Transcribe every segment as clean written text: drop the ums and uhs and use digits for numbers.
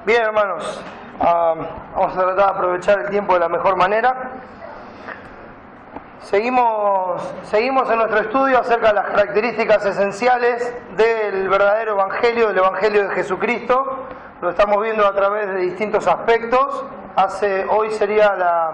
Bien, hermanos, vamos a tratar de aprovechar el tiempo de la mejor manera. Seguimos en nuestro estudio acerca de las características esenciales del verdadero Evangelio, del Evangelio de Jesucristo. Lo estamos viendo a través de distintos aspectos. Hoy sería la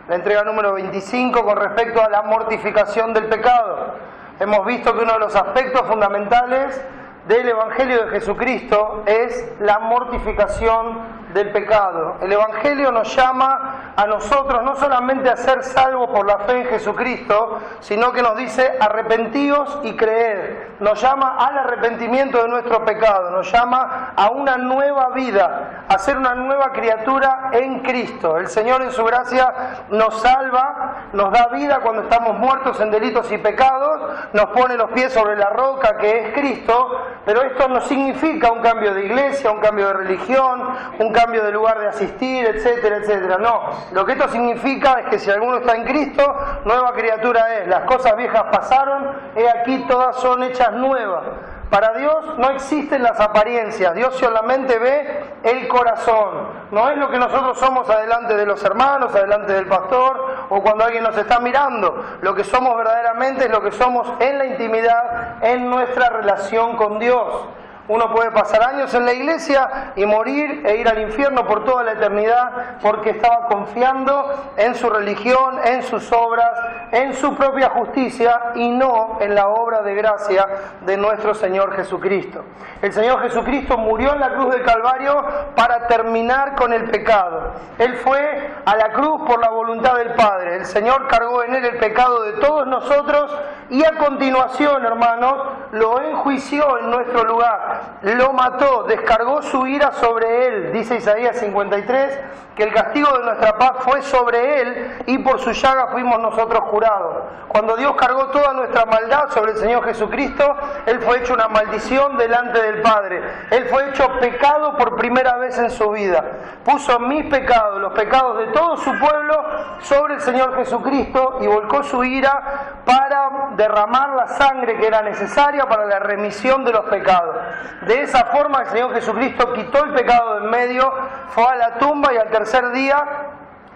entrega número 25 con respecto a la mortificación del pecado. Hemos visto que uno de los aspectos fundamentales del Evangelio de Jesucristo es la mortificación del pecado. El Evangelio nos llama a nosotros no solamente a ser salvos por la fe en Jesucristo, sino que nos dice arrepentíos y creed. Nos llama al arrepentimiento de nuestro pecado, nos llama a una nueva vida, a ser una nueva criatura en Cristo. El Señor en su gracia nos salva, nos da vida cuando estamos muertos en delitos y pecados, nos pone los pies sobre la roca que es Cristo. Pero esto no significa un cambio de iglesia, un cambio de religión, un cambio de lugar de asistir, etcétera, etcétera. No, lo que esto significa es que si alguno está en Cristo, nueva criatura es. Las cosas viejas pasaron, he aquí todas son hechas nuevas. Para Dios no existen las apariencias, Dios solamente ve el corazón. No es lo que nosotros somos adelante de los hermanos, adelante del pastor o cuando alguien nos está mirando. Lo que somos verdaderamente es lo que somos en la intimidad, en nuestra relación con Dios. Uno puede pasar años en la iglesia y morir e ir al infierno por toda la eternidad porque estaba confiando en su religión, en sus obras, en su propia justicia y no en la obra de gracia de nuestro Señor Jesucristo. El Señor Jesucristo murió en la cruz del Calvario para terminar con el pecado. Él fue a la cruz por la voluntad del Padre. El Señor cargó en Él el pecado de todos nosotros y a continuación, hermanos, lo enjuició en nuestro lugar. Lo mató, descargó su ira sobre Él. Dice Isaías 53 que el castigo de nuestra paz fue sobre Él y por su llaga fuimos nosotros curados. Cuando Dios cargó toda nuestra maldad sobre el Señor Jesucristo, Él fue hecho una maldición delante del Padre. Él fue hecho pecado por primera vez en su vida. Puso mis pecados, los pecados de todo su pueblo sobre el Señor Jesucristo y volcó su ira para derramar la sangre que era necesaria para la remisión de los pecados. De esa forma el Señor Jesucristo quitó el pecado de en medio, fue a la tumba y al tercer día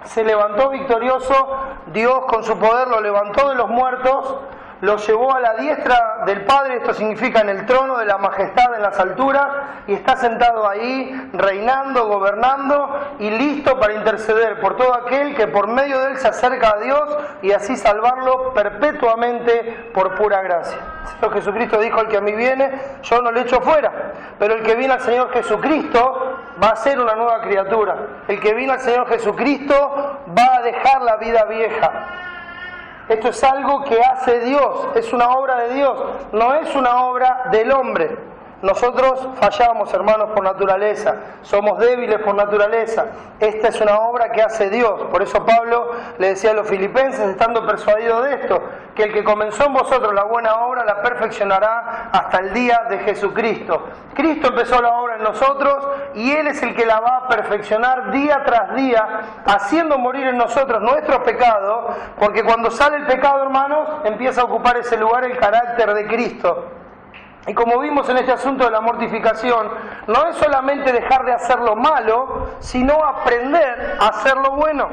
se levantó victorioso. Dios con su poder lo levantó de los muertos, lo llevó a la diestra del Padre, esto significa en el trono de la majestad en las alturas, y está sentado ahí, reinando, gobernando y listo para interceder por todo aquel que por medio de él se acerca a Dios y así salvarlo perpetuamente por pura gracia. El Señor Jesucristo dijo: el que a mí viene, yo no le echo fuera, pero el que viene al Señor Jesucristo va a ser una nueva criatura. El que viene al Señor Jesucristo va a dejar la vida vieja. Esto es algo que hace Dios, es una obra de Dios, no es una obra del hombre. Nosotros fallamos, hermanos, por naturaleza, somos débiles por naturaleza. Esta es una obra que hace Dios. Por eso Pablo le decía a los filipenses, estando persuadido de esto, que el que comenzó en vosotros la buena obra la perfeccionará hasta el día de Jesucristo. Cristo empezó la obra en nosotros y Él es el que la va a perfeccionar día tras día, haciendo morir en nosotros nuestros pecados, porque cuando sale el pecado, hermanos, empieza a ocupar ese lugar el carácter de Cristo. Y como vimos en este asunto de la mortificación, no es solamente dejar de hacer lo malo, sino aprender a hacer lo bueno.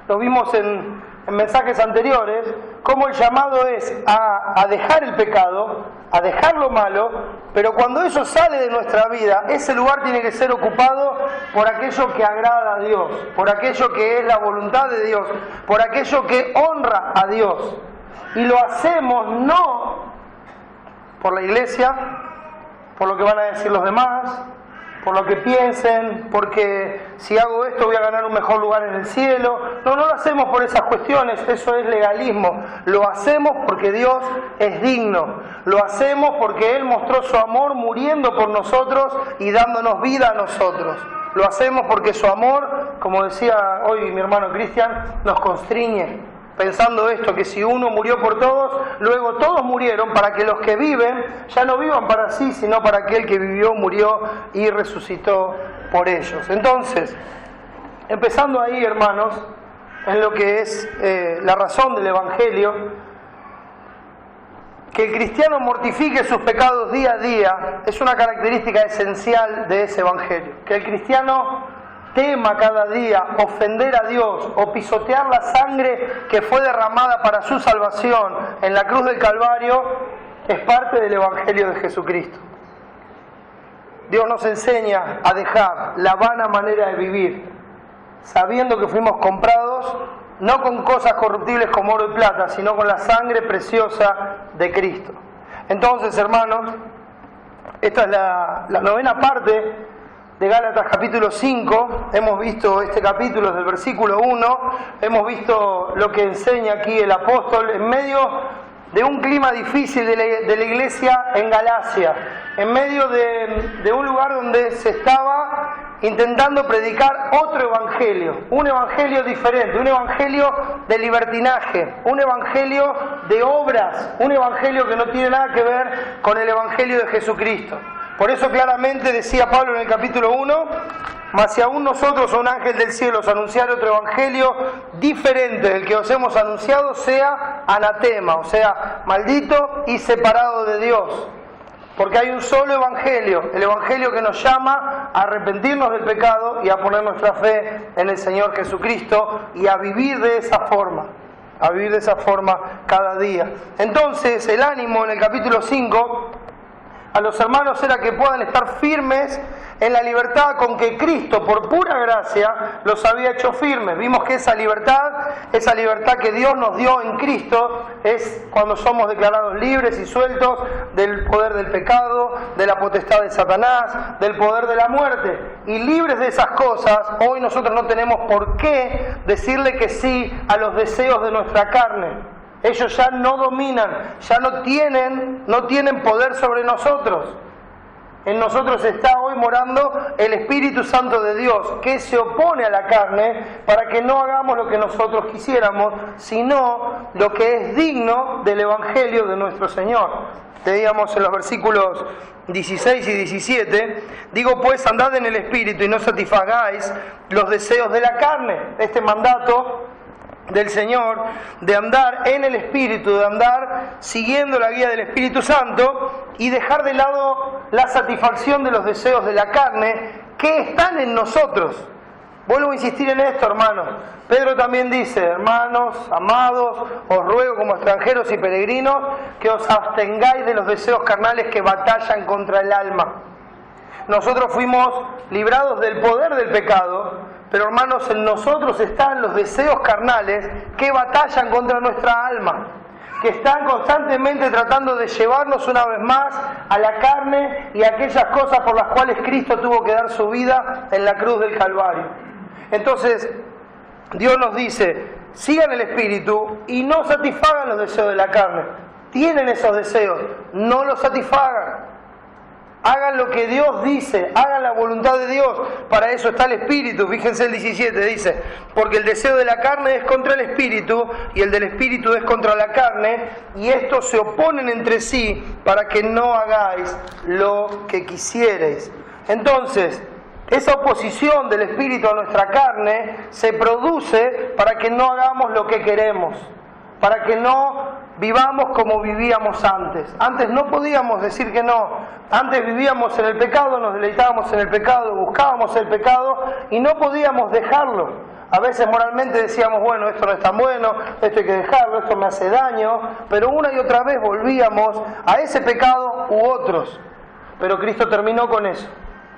Lo vimos en mensajes anteriores, cómo el llamado es a dejar el pecado, a dejar lo malo, pero cuando eso sale de nuestra vida, ese lugar tiene que ser ocupado por aquello que agrada a Dios, por aquello que es la voluntad de Dios, por aquello que honra a Dios. Y lo hacemos no por la iglesia, por lo que van a decir los demás, por lo que piensen, porque si hago esto voy a ganar un mejor lugar en el cielo. No lo hacemos por esas cuestiones, eso es legalismo. Lo hacemos porque Dios es digno. Lo hacemos porque Él mostró su amor muriendo por nosotros y dándonos vida a nosotros. Lo hacemos porque su amor, como decía hoy mi hermano Cristian, nos constriñe. Pensando esto, que si uno murió por todos, luego todos murieron para que los que viven ya no vivan para sí, sino para aquel que vivió, murió y resucitó por ellos. Entonces, empezando ahí, hermanos, en lo que es la razón del Evangelio, Que el cristiano mortifique sus pecados día a día es una característica esencial de ese evangelio. Que el cristiano tema cada día ofender a Dios o pisotear la sangre que fue derramada para su salvación en la cruz del Calvario es parte del evangelio de Jesucristo. Dios nos enseña a dejar la vana manera de vivir, sabiendo que fuimos comprados no con cosas corruptibles como oro y plata, sino con la sangre preciosa de Cristo. Entonces, hermanos, esta es la novena parte de Gálatas capítulo 5. Hemos visto este capítulo desde el versículo 1, hemos visto lo que enseña aquí el apóstol en medio de un clima difícil de la iglesia en Galacia, en medio de un lugar donde se estaba intentando predicar otro evangelio, un evangelio diferente, un evangelio de libertinaje, un evangelio de obras, un evangelio que no tiene nada que ver con el evangelio de Jesucristo. Por eso claramente decía Pablo en el capítulo 1, mas si aún nosotros o un ángel del cielo os anunciar otro evangelio diferente del que os hemos anunciado, sea anatema, o sea, maldito y separado de Dios. Porque hay un solo evangelio, el evangelio que nos llama a arrepentirnos del pecado y a poner nuestra fe en el Señor Jesucristo y a vivir de esa forma, cada día. Entonces, el ánimo en el capítulo 5 a los hermanos era que puedan estar firmes en la libertad con que Cristo, por pura gracia, los había hecho firmes. Vimos que esa libertad que Dios nos dio en Cristo, es cuando somos declarados libres y sueltos del poder del pecado, de la potestad de Satanás, del poder de la muerte. Y libres de esas cosas, hoy nosotros no tenemos por qué decirle que sí a los deseos de nuestra carne. Ellos ya no dominan, ya no tienen poder sobre nosotros. En nosotros está hoy morando el Espíritu Santo de Dios, que se opone a la carne para que no hagamos lo que nosotros quisiéramos, sino lo que es digno del Evangelio de nuestro Señor. Leíamos en los versículos 16 y 17, digo pues, andad en el Espíritu y no satisfagáis los deseos de la carne. Este mandato del Señor, de andar en el Espíritu, de andar siguiendo la guía del Espíritu Santo y dejar de lado la satisfacción de los deseos de la carne que están en nosotros. Vuelvo a insistir en esto, hermanos. Pedro también dice, hermanos, amados, os ruego como extranjeros y peregrinos que os abstengáis de los deseos carnales que batallan contra el alma. Nosotros fuimos librados del poder del pecado, pero hermanos, en nosotros están los deseos carnales que batallan contra nuestra alma, que están constantemente tratando de llevarnos una vez más a la carne y a aquellas cosas por las cuales Cristo tuvo que dar su vida en la cruz del Calvario. Entonces, Dios nos dice, sigan el Espíritu y no satisfagan los deseos de la carne. Tienen esos deseos, no los satisfagan. Hagan lo que Dios dice, hagan la voluntad de Dios. Para eso está el Espíritu. Fíjense el 17, dice, porque el deseo de la carne es contra el Espíritu y el del Espíritu es contra la carne, y estos se oponen entre sí para que no hagáis lo que quisierais. Entonces, esa oposición del Espíritu a nuestra carne se produce para que no hagamos lo que queremos, para que no vivamos como vivíamos antes. Antes no podíamos decir que no. Antes vivíamos en el pecado, nos deleitábamos en el pecado, buscábamos el pecado y no podíamos dejarlo. A veces moralmente decíamos, bueno, esto no es tan bueno, esto hay que dejarlo, esto me hace daño, pero una y otra vez volvíamos a ese pecado u otros. Pero Cristo terminó con eso.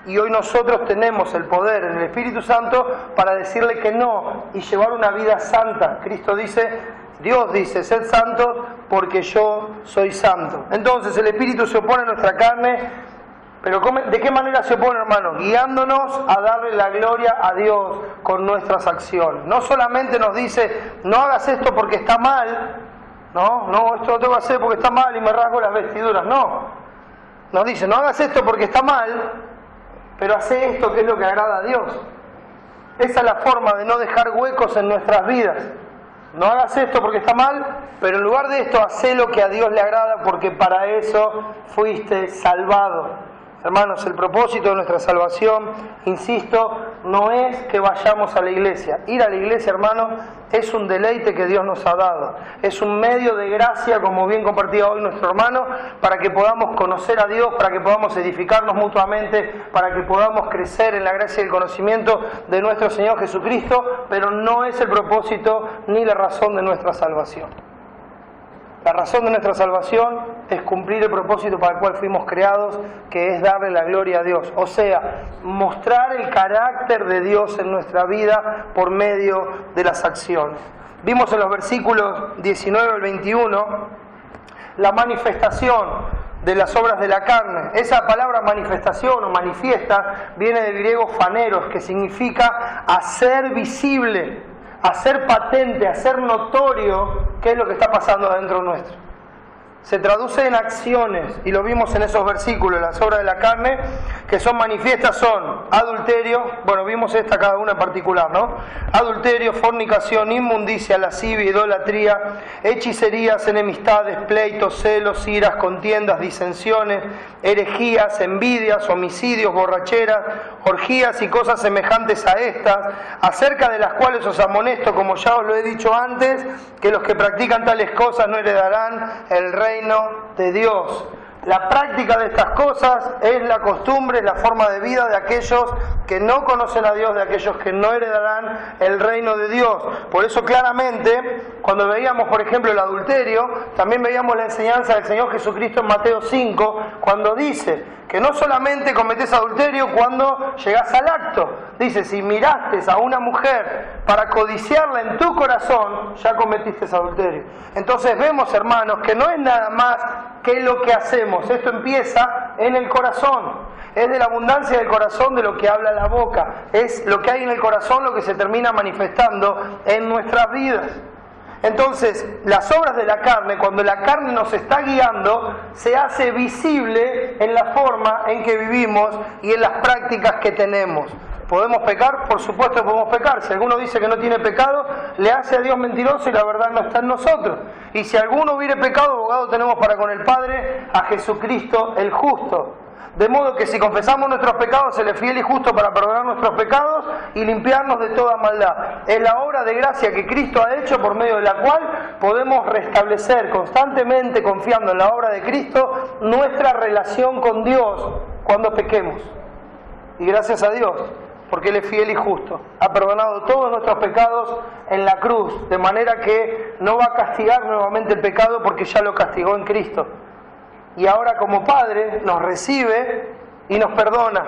Y hoy nosotros tenemos el poder en el Espíritu Santo para decirle que no y llevar una vida santa. Cristo dice, Dios dice, sed santos porque yo soy santo. Entonces el Espíritu se opone a nuestra carne, pero ¿de qué manera se opone, hermanos? Guiándonos a darle la gloria a Dios con nuestras acciones. No solamente nos dice, no hagas esto porque está mal, no, esto lo tengo que hacer porque está mal y me rasgo las vestiduras, no. Nos dice, no hagas esto porque está mal, pero hace esto que es lo que agrada a Dios. Esa es la forma de no dejar huecos en nuestras vidas. No hagas esto porque está mal, pero en lugar de esto, hacé lo que a Dios le agrada porque para eso fuiste salvado. Hermanos, el propósito de nuestra salvación, insisto, no es que vayamos a la iglesia. Ir a la iglesia, hermanos, es un deleite que Dios nos ha dado. Es un medio de gracia, como bien compartía hoy nuestro hermano, para que podamos conocer a Dios, para que podamos edificarnos mutuamente, para que podamos crecer en la gracia y el conocimiento de nuestro Señor Jesucristo, pero no es el propósito ni la razón de nuestra salvación. La razón de nuestra salvación es cumplir el propósito para el cual fuimos creados, que es darle la gloria a Dios. O sea, mostrar el carácter de Dios en nuestra vida por medio de las acciones. Vimos en los versículos 19 al 21 la manifestación de las obras de la carne. Esa palabra manifestación o manifiesta viene del griego phaneros, que significa hacer visible, hacer patente, hacer notorio qué es lo que está pasando adentro nuestro. Se traduce en acciones, y lo vimos en esos versículos. Las obras de la carne que son manifiestas son adulterio, bueno, vimos esta cada una en particular, ¿no? Adulterio, fornicación, inmundicia, lascivia, idolatría, hechicerías, enemistades, pleitos, celos, iras, contiendas, disensiones, herejías, envidias, homicidios, borracheras, orgías y cosas semejantes a estas, acerca de las cuales os amonesto, como ya os lo he dicho antes, que los que practican tales cosas no heredarán el reino de Dios. La práctica de estas cosas es la costumbre, es la forma de vida de aquellos que no conocen a Dios, de aquellos que no heredarán el reino de Dios. Por eso claramente, cuando veíamos por ejemplo el adulterio, también veíamos la enseñanza del Señor Jesucristo en Mateo 5, cuando dice que no solamente cometés adulterio cuando llegás al acto. Dice, si miraste a una mujer para codiciarla en tu corazón, ya cometiste adulterio. Entonces vemos, hermanos, que no es nada más que lo que hacemos. Esto empieza en el corazón. Es de la abundancia del corazón de lo que habla la boca. Es lo que hay en el corazón lo que se termina manifestando en nuestras vidas. Entonces, las obras de la carne, cuando la carne nos está guiando, se hace visible en la forma en que vivimos y en las prácticas que tenemos. ¿Podemos pecar? Por supuesto que podemos pecar. Si alguno dice que no tiene pecado, le hace a Dios mentiroso y la verdad no está en nosotros. Y si alguno hubiere pecado, abogado tenemos para con el Padre a Jesucristo el justo. De modo que si confesamos nuestros pecados, Él es fiel y justo para perdonar nuestros pecados y limpiarnos de toda maldad. Es la obra de gracia que Cristo ha hecho, por medio de la cual podemos restablecer constantemente, confiando en la obra de Cristo, nuestra relación con Dios cuando pequemos. Y gracias a Dios, porque Él es fiel y justo. Ha perdonado todos nuestros pecados en la cruz, de manera que no va a castigar nuevamente el pecado porque ya lo castigó en Cristo. Y ahora como Padre nos recibe y nos perdona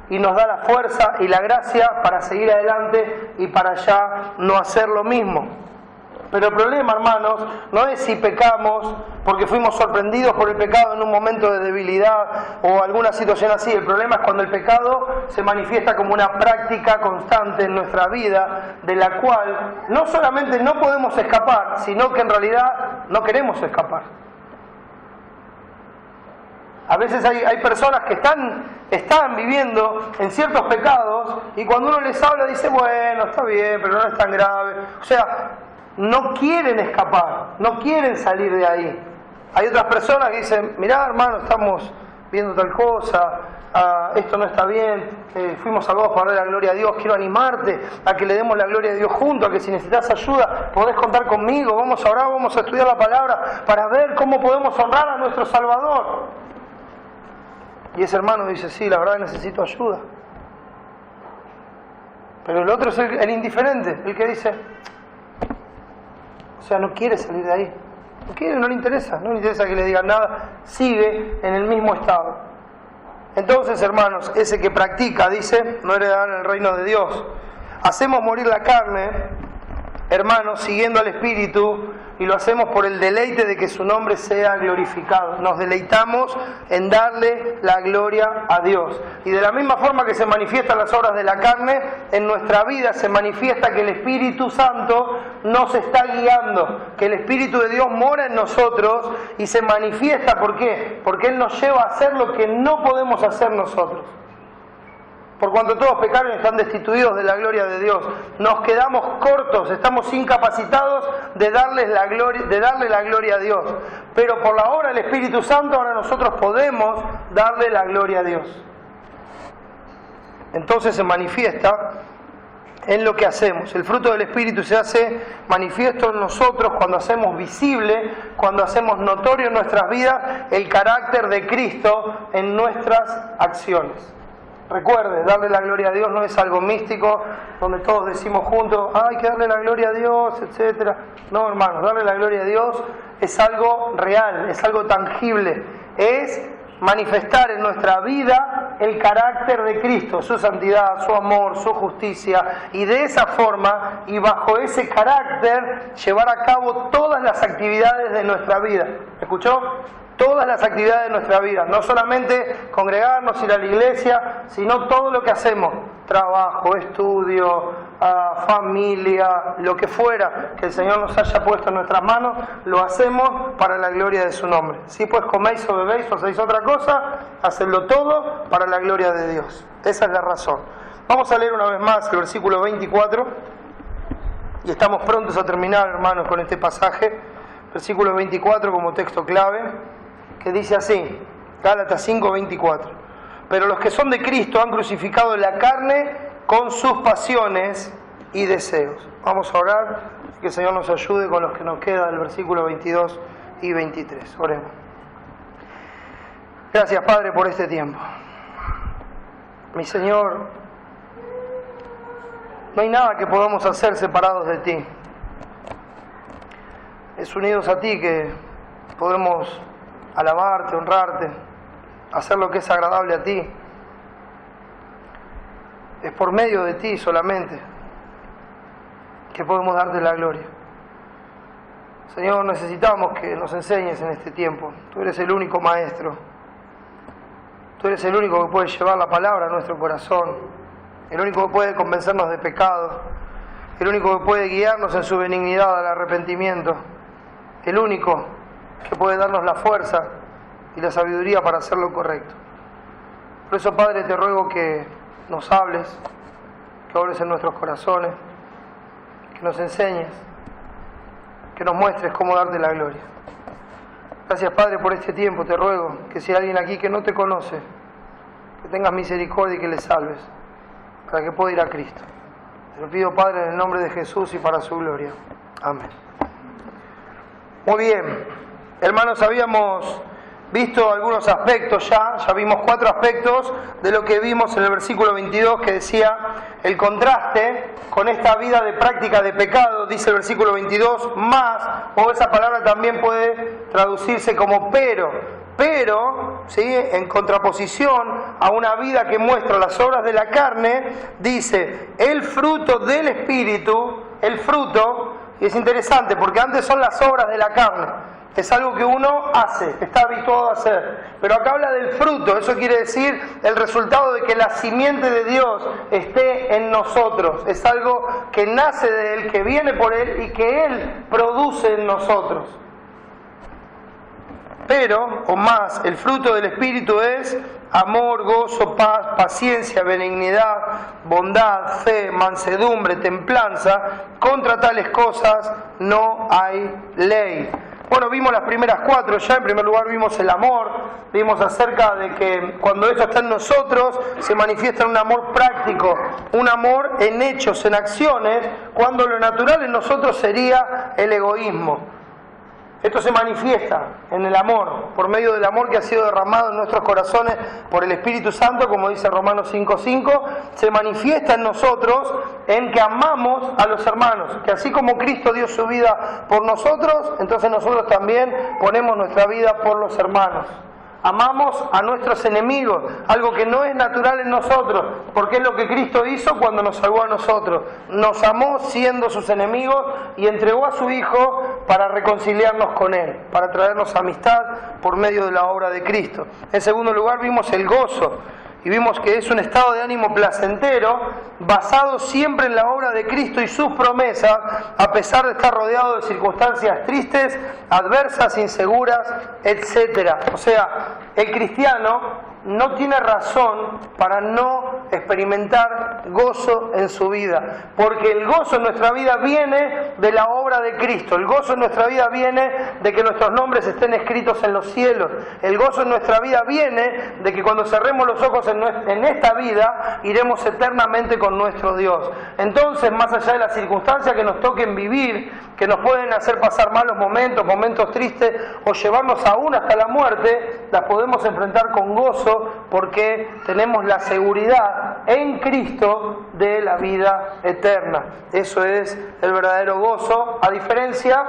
y nos da la fuerza y la gracia para seguir adelante y para ya no hacer lo mismo. Pero el problema, hermanos, no es si pecamos porque fuimos sorprendidos por el pecado en un momento de debilidad o alguna situación así. El problema es cuando el pecado se manifiesta como una práctica constante en nuestra vida, de la cual no solamente no podemos escapar, sino que en realidad no queremos escapar. A veces hay personas que están viviendo en ciertos pecados y cuando uno les habla dice, bueno, está bien, pero no es tan grave. O sea, no quieren escapar, no quieren salir de ahí. Hay otras personas que dicen, mirá hermano, estamos viendo tal cosa, esto no está bien, fuimos salvados para darle la gloria a Dios, quiero animarte a que le demos la gloria a Dios juntos, a que si necesitas ayuda podés contar conmigo, vamos a orar, vamos a estudiar la palabra para ver cómo podemos honrar a nuestro Salvador. Y ese hermano dice, sí, la verdad necesito ayuda. Pero el otro es el indiferente, el que dice, o sea, no quiere salir de ahí. No quiere, no le interesa que le digan nada, sigue en el mismo estado. Entonces, hermanos, ese que practica, dice, no heredará el reino de Dios. Hacemos morir la carne, hermanos, siguiendo al Espíritu, y lo hacemos por el deleite de que su nombre sea glorificado. Nos deleitamos en darle la gloria a Dios. Y de la misma forma que se manifiestan las obras de la carne, en nuestra vida se manifiesta que el Espíritu Santo nos está guiando, que el Espíritu de Dios mora en nosotros y se manifiesta. ¿Por qué? Porque Él nos lleva a hacer lo que no podemos hacer nosotros. por cuanto todos pecaron y están destituidos de la gloria de Dios. Nos quedamos cortos, estamos incapacitados de darle la gloria a Dios. Pero por la obra del Espíritu Santo ahora nosotros podemos darle la gloria a Dios. Entonces se manifiesta en lo que hacemos. El fruto del Espíritu se hace manifiesto en nosotros cuando hacemos visible, cuando hacemos notorio en nuestras vidas el carácter de Cristo en nuestras acciones. Recuerde, darle la gloria a Dios no es algo místico, donde todos decimos juntos, hay que darle la gloria a Dios, etc. No, hermanos, darle la gloria a Dios es algo real, es algo tangible, es manifestar en nuestra vida el carácter de Cristo, su santidad, su amor, su justicia, y de esa forma y bajo ese carácter llevar a cabo todas las actividades de nuestra vida. ¿Escuchó? Todas las actividades de nuestra vida, no solamente congregarnos, ir a la iglesia, sino todo lo que hacemos, trabajo, estudio, familia, lo que fuera que el Señor nos haya puesto en nuestras manos, lo hacemos para la gloria de su nombre. Si pues coméis o bebéis o hacéis otra cosa, hacedlo todo para la gloria de Dios. Esa es la razón. Vamos a leer una vez más el versículo 24, y estamos prontos a terminar, hermanos, con este pasaje. Versículo 24 como texto clave, que dice así, Gálatas 5:24. Pero los que son de Cristo han crucificado la carne con sus pasiones y deseos. Vamos a orar, que el Señor nos ayude con los que nos queda del versículo 22 y 23. Oremos. Gracias, Padre, por este tiempo. Mi Señor, no hay nada que podamos hacer separados de Ti. Es unidos a Ti que podemos alabarte, honrarte, hacer lo que es agradable a Ti. Es por medio de Ti solamente que podemos darte la gloria. Señor, necesitamos que nos enseñes en este tiempo. Tú eres el único maestro. Tú eres el único que puede llevar la palabra a nuestro corazón. El único que puede convencernos de pecado. El único que puede guiarnos en su benignidad al arrepentimiento. El único que puede darnos la fuerza y la sabiduría para hacer lo correcto. Por eso, Padre, te ruego que nos hables, que obres en nuestros corazones, que nos enseñes, que nos muestres cómo darte la gloria. Gracias, Padre, por este tiempo. Te ruego que si hay alguien aquí que no te conoce, que tengas misericordia y que le salves, para que pueda ir a Cristo. Te lo pido, Padre, en el nombre de Jesús y para su gloria. Amén. Muy bien, hermanos, habíamos visto algunos aspectos ya vimos 4 aspectos de lo que vimos en el versículo 22, que decía el contraste con esta vida de práctica de pecado. Dice el versículo 22, más, o esa palabra también puede traducirse como pero, ¿sí?, en contraposición a una vida que muestra las obras de la carne, dice el fruto del Espíritu, el fruto. Y es interesante porque antes son las obras de la carne, es algo que uno hace, está habituado a hacer, pero acá habla del fruto. Eso quiere decir el resultado de que la simiente de Dios esté en nosotros, es algo que nace de Él, que viene por Él y que Él produce en nosotros. Pero, o más, el fruto del Espíritu es amor, gozo, paz, paciencia, benignidad, bondad, fe, mansedumbre, templanza. Contra tales cosas no hay ley. Bueno, vimos las primeras 4 ya. En primer lugar vimos el amor, vimos acerca de que cuando eso está en nosotros se manifiesta un amor práctico, un amor en hechos, en acciones, cuando lo natural en nosotros sería el egoísmo. Esto se manifiesta en el amor, por medio del amor que ha sido derramado en nuestros corazones por el Espíritu Santo, como dice Romanos 5:5, se manifiesta en nosotros en que amamos a los hermanos, que así como Cristo dio su vida por nosotros, entonces nosotros también ponemos nuestra vida por los hermanos. Amamos a nuestros enemigos, algo que no es natural en nosotros, porque es lo que Cristo hizo cuando nos salvó a nosotros. Nos amó siendo sus enemigos y entregó a su Hijo para reconciliarnos con Él, para traernos amistad por medio de la obra de Cristo. En segundo lugar vimos el gozo, y vimos que es un estado de ánimo placentero, basado siempre en la obra de Cristo y sus promesas, a pesar de estar rodeado de circunstancias tristes, adversas, inseguras, etc. O sea, el cristiano no tiene razón para no experimentar gozo en su vida, porque el gozo en nuestra vida viene de la obra de Cristo, el gozo en nuestra vida viene de que nuestros nombres estén escritos en los cielos, el gozo en nuestra vida viene de que cuando cerremos los ojos en esta vida iremos eternamente con nuestro Dios. Entonces, más allá de las circunstancias que nos toquen vivir, que nos pueden hacer pasar malos momentos, momentos tristes o llevarnos aún hasta la muerte, las podemos enfrentar con gozo porque tenemos la seguridad en Cristo de la vida eterna. Eso es el verdadero gozo, a diferencia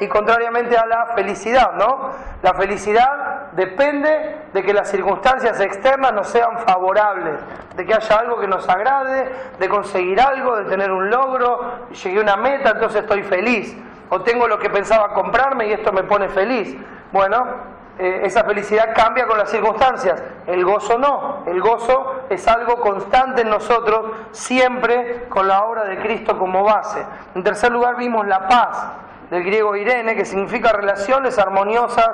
y contrariamente a la felicidad, ¿no? La felicidad depende de que las circunstancias externas nos sean favorables, de que haya algo que nos agrade, de conseguir algo, de tener un logro, llegué a una meta, entonces estoy feliz, o tengo lo que pensaba comprarme y esto me pone feliz. Bueno, esa felicidad cambia con las circunstancias, el gozo no, el gozo es algo constante en nosotros, siempre con la obra de Cristo como base. En tercer lugar vimos la paz, del griego Irene, que significa relaciones armoniosas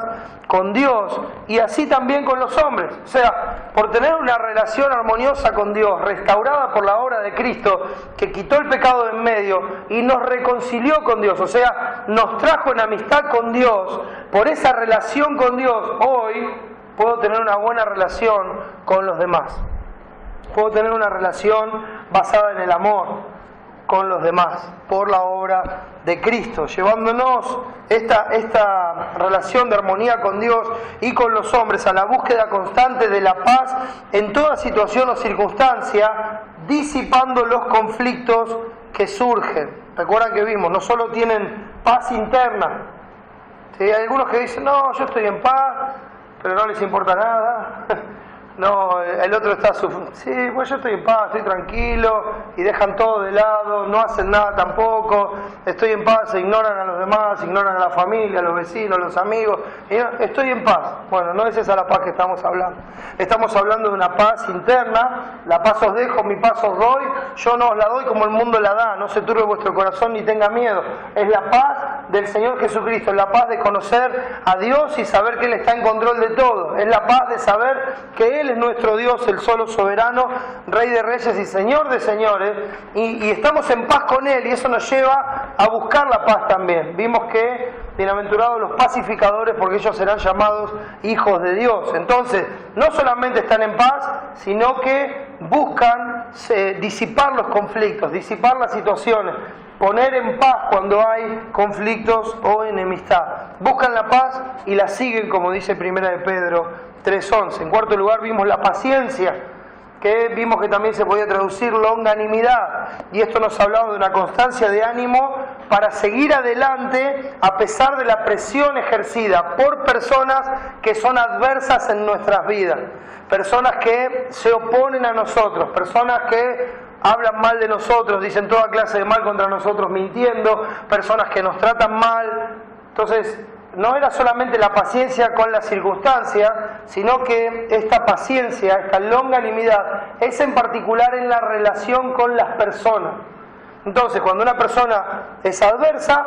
con Dios y así también con los hombres. O sea, por tener una relación armoniosa con Dios, restaurada por la obra de Cristo, que quitó el pecado de en medio y nos reconcilió con Dios, o sea, nos trajo en amistad con Dios, por esa relación con Dios, hoy puedo tener una buena relación con los demás. Puedo tener una relación basada en el amor con los demás, por la obra de Cristo, llevándonos esta relación de armonía con Dios y con los hombres a la búsqueda constante de la paz en toda situación o circunstancia, disipando los conflictos que surgen. Recuerdan que vimos, no solo tienen paz interna, ¿sí? Hay algunos que dicen, no, yo estoy en paz, pero no les importa nada. No, el otro está sufriendo. Sí, pues yo estoy en paz, estoy tranquilo, y dejan todo de lado, no hacen nada tampoco, estoy en paz, se ignoran a los demás, ignoran a la familia, a los vecinos, a los amigos, y no, estoy en paz. Bueno, no es esa la paz que estamos hablando. Estamos hablando de una paz interna, la paz os dejo, mi paz os doy, yo no os la doy como el mundo la da, no se turbe vuestro corazón ni tenga miedo. Es la paz del Señor Jesucristo, es la paz de conocer a Dios y saber que Él está en control de todo, es la paz de saber que Él es nuestro Dios, el solo soberano, Rey de reyes y Señor de señores, y estamos en paz con Él, y eso nos lleva a buscar la paz también. Vimos que bienaventurados los pacificadores, porque ellos serán llamados hijos de Dios. Entonces, no solamente están en paz, sino que buscan disipar los conflictos, disipar las situaciones, poner en paz cuando hay conflictos o enemistad. Buscan la paz y la siguen, como dice Primera de Pedro 3:11. En cuarto lugar vimos la paciencia, que vimos que también se podía traducir longanimidad, y esto nos ha hablado de una constancia de ánimo para seguir adelante a pesar de la presión ejercida por personas que son adversas en nuestras vidas, personas que se oponen a nosotros, personas que hablan mal de nosotros, dicen toda clase de mal contra nosotros mintiendo, personas que nos tratan mal. Entonces, no era solamente la paciencia con las circunstancias, sino que esta paciencia, esta longanimidad, es en particular en la relación con las personas. Entonces, cuando una persona es adversa,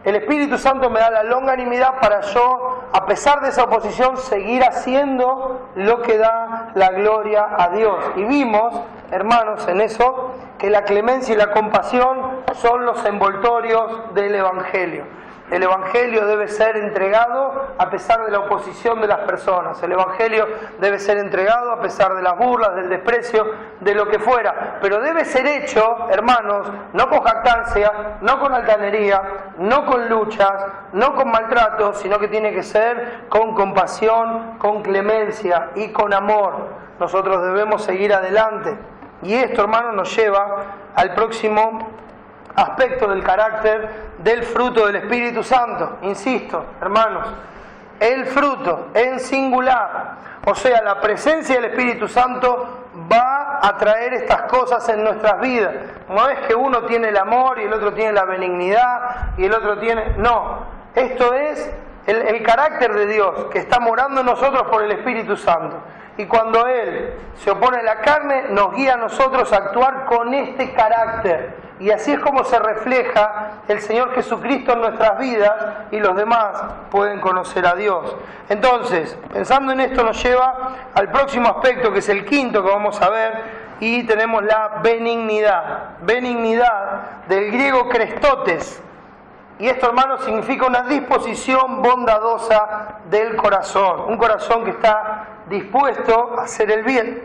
el Espíritu Santo me da la longanimidad para yo, a pesar de esa oposición, seguir haciendo lo que da la gloria a Dios. Y vimos, hermanos, en eso, que la clemencia y la compasión son los envoltorios del Evangelio. El Evangelio debe ser entregado a pesar de la oposición de las personas. El Evangelio debe ser entregado a pesar de las burlas, del desprecio, de lo que fuera. Pero debe ser hecho, hermanos, no con jactancia, no con altanería, no con luchas, no con maltrato, sino que tiene que ser con compasión, con clemencia y con amor. Nosotros debemos seguir adelante. Y esto, hermanos, nos lleva al próximo aspecto del carácter del fruto del Espíritu Santo. Insisto, hermanos, el fruto en singular, o sea, la presencia del Espíritu Santo va a traer estas cosas en nuestras vidas. No es que uno tiene el amor y el otro tiene la benignidad y el otro tiene... No, esto es el carácter de Dios que está morando en nosotros por el Espíritu Santo. y cuando Él se opone a la carne, nos guía a nosotros a actuar con este carácter. Y así es como se refleja el Señor Jesucristo en nuestras vidas y los demás pueden conocer a Dios. Entonces, pensando en esto nos lleva al próximo aspecto, que es el quinto que vamos a ver, y tenemos la benignidad. Benignidad, del griego krestotes. Y esto, hermanos, significa una disposición bondadosa del corazón. Un corazón que está dispuesto a hacer el bien.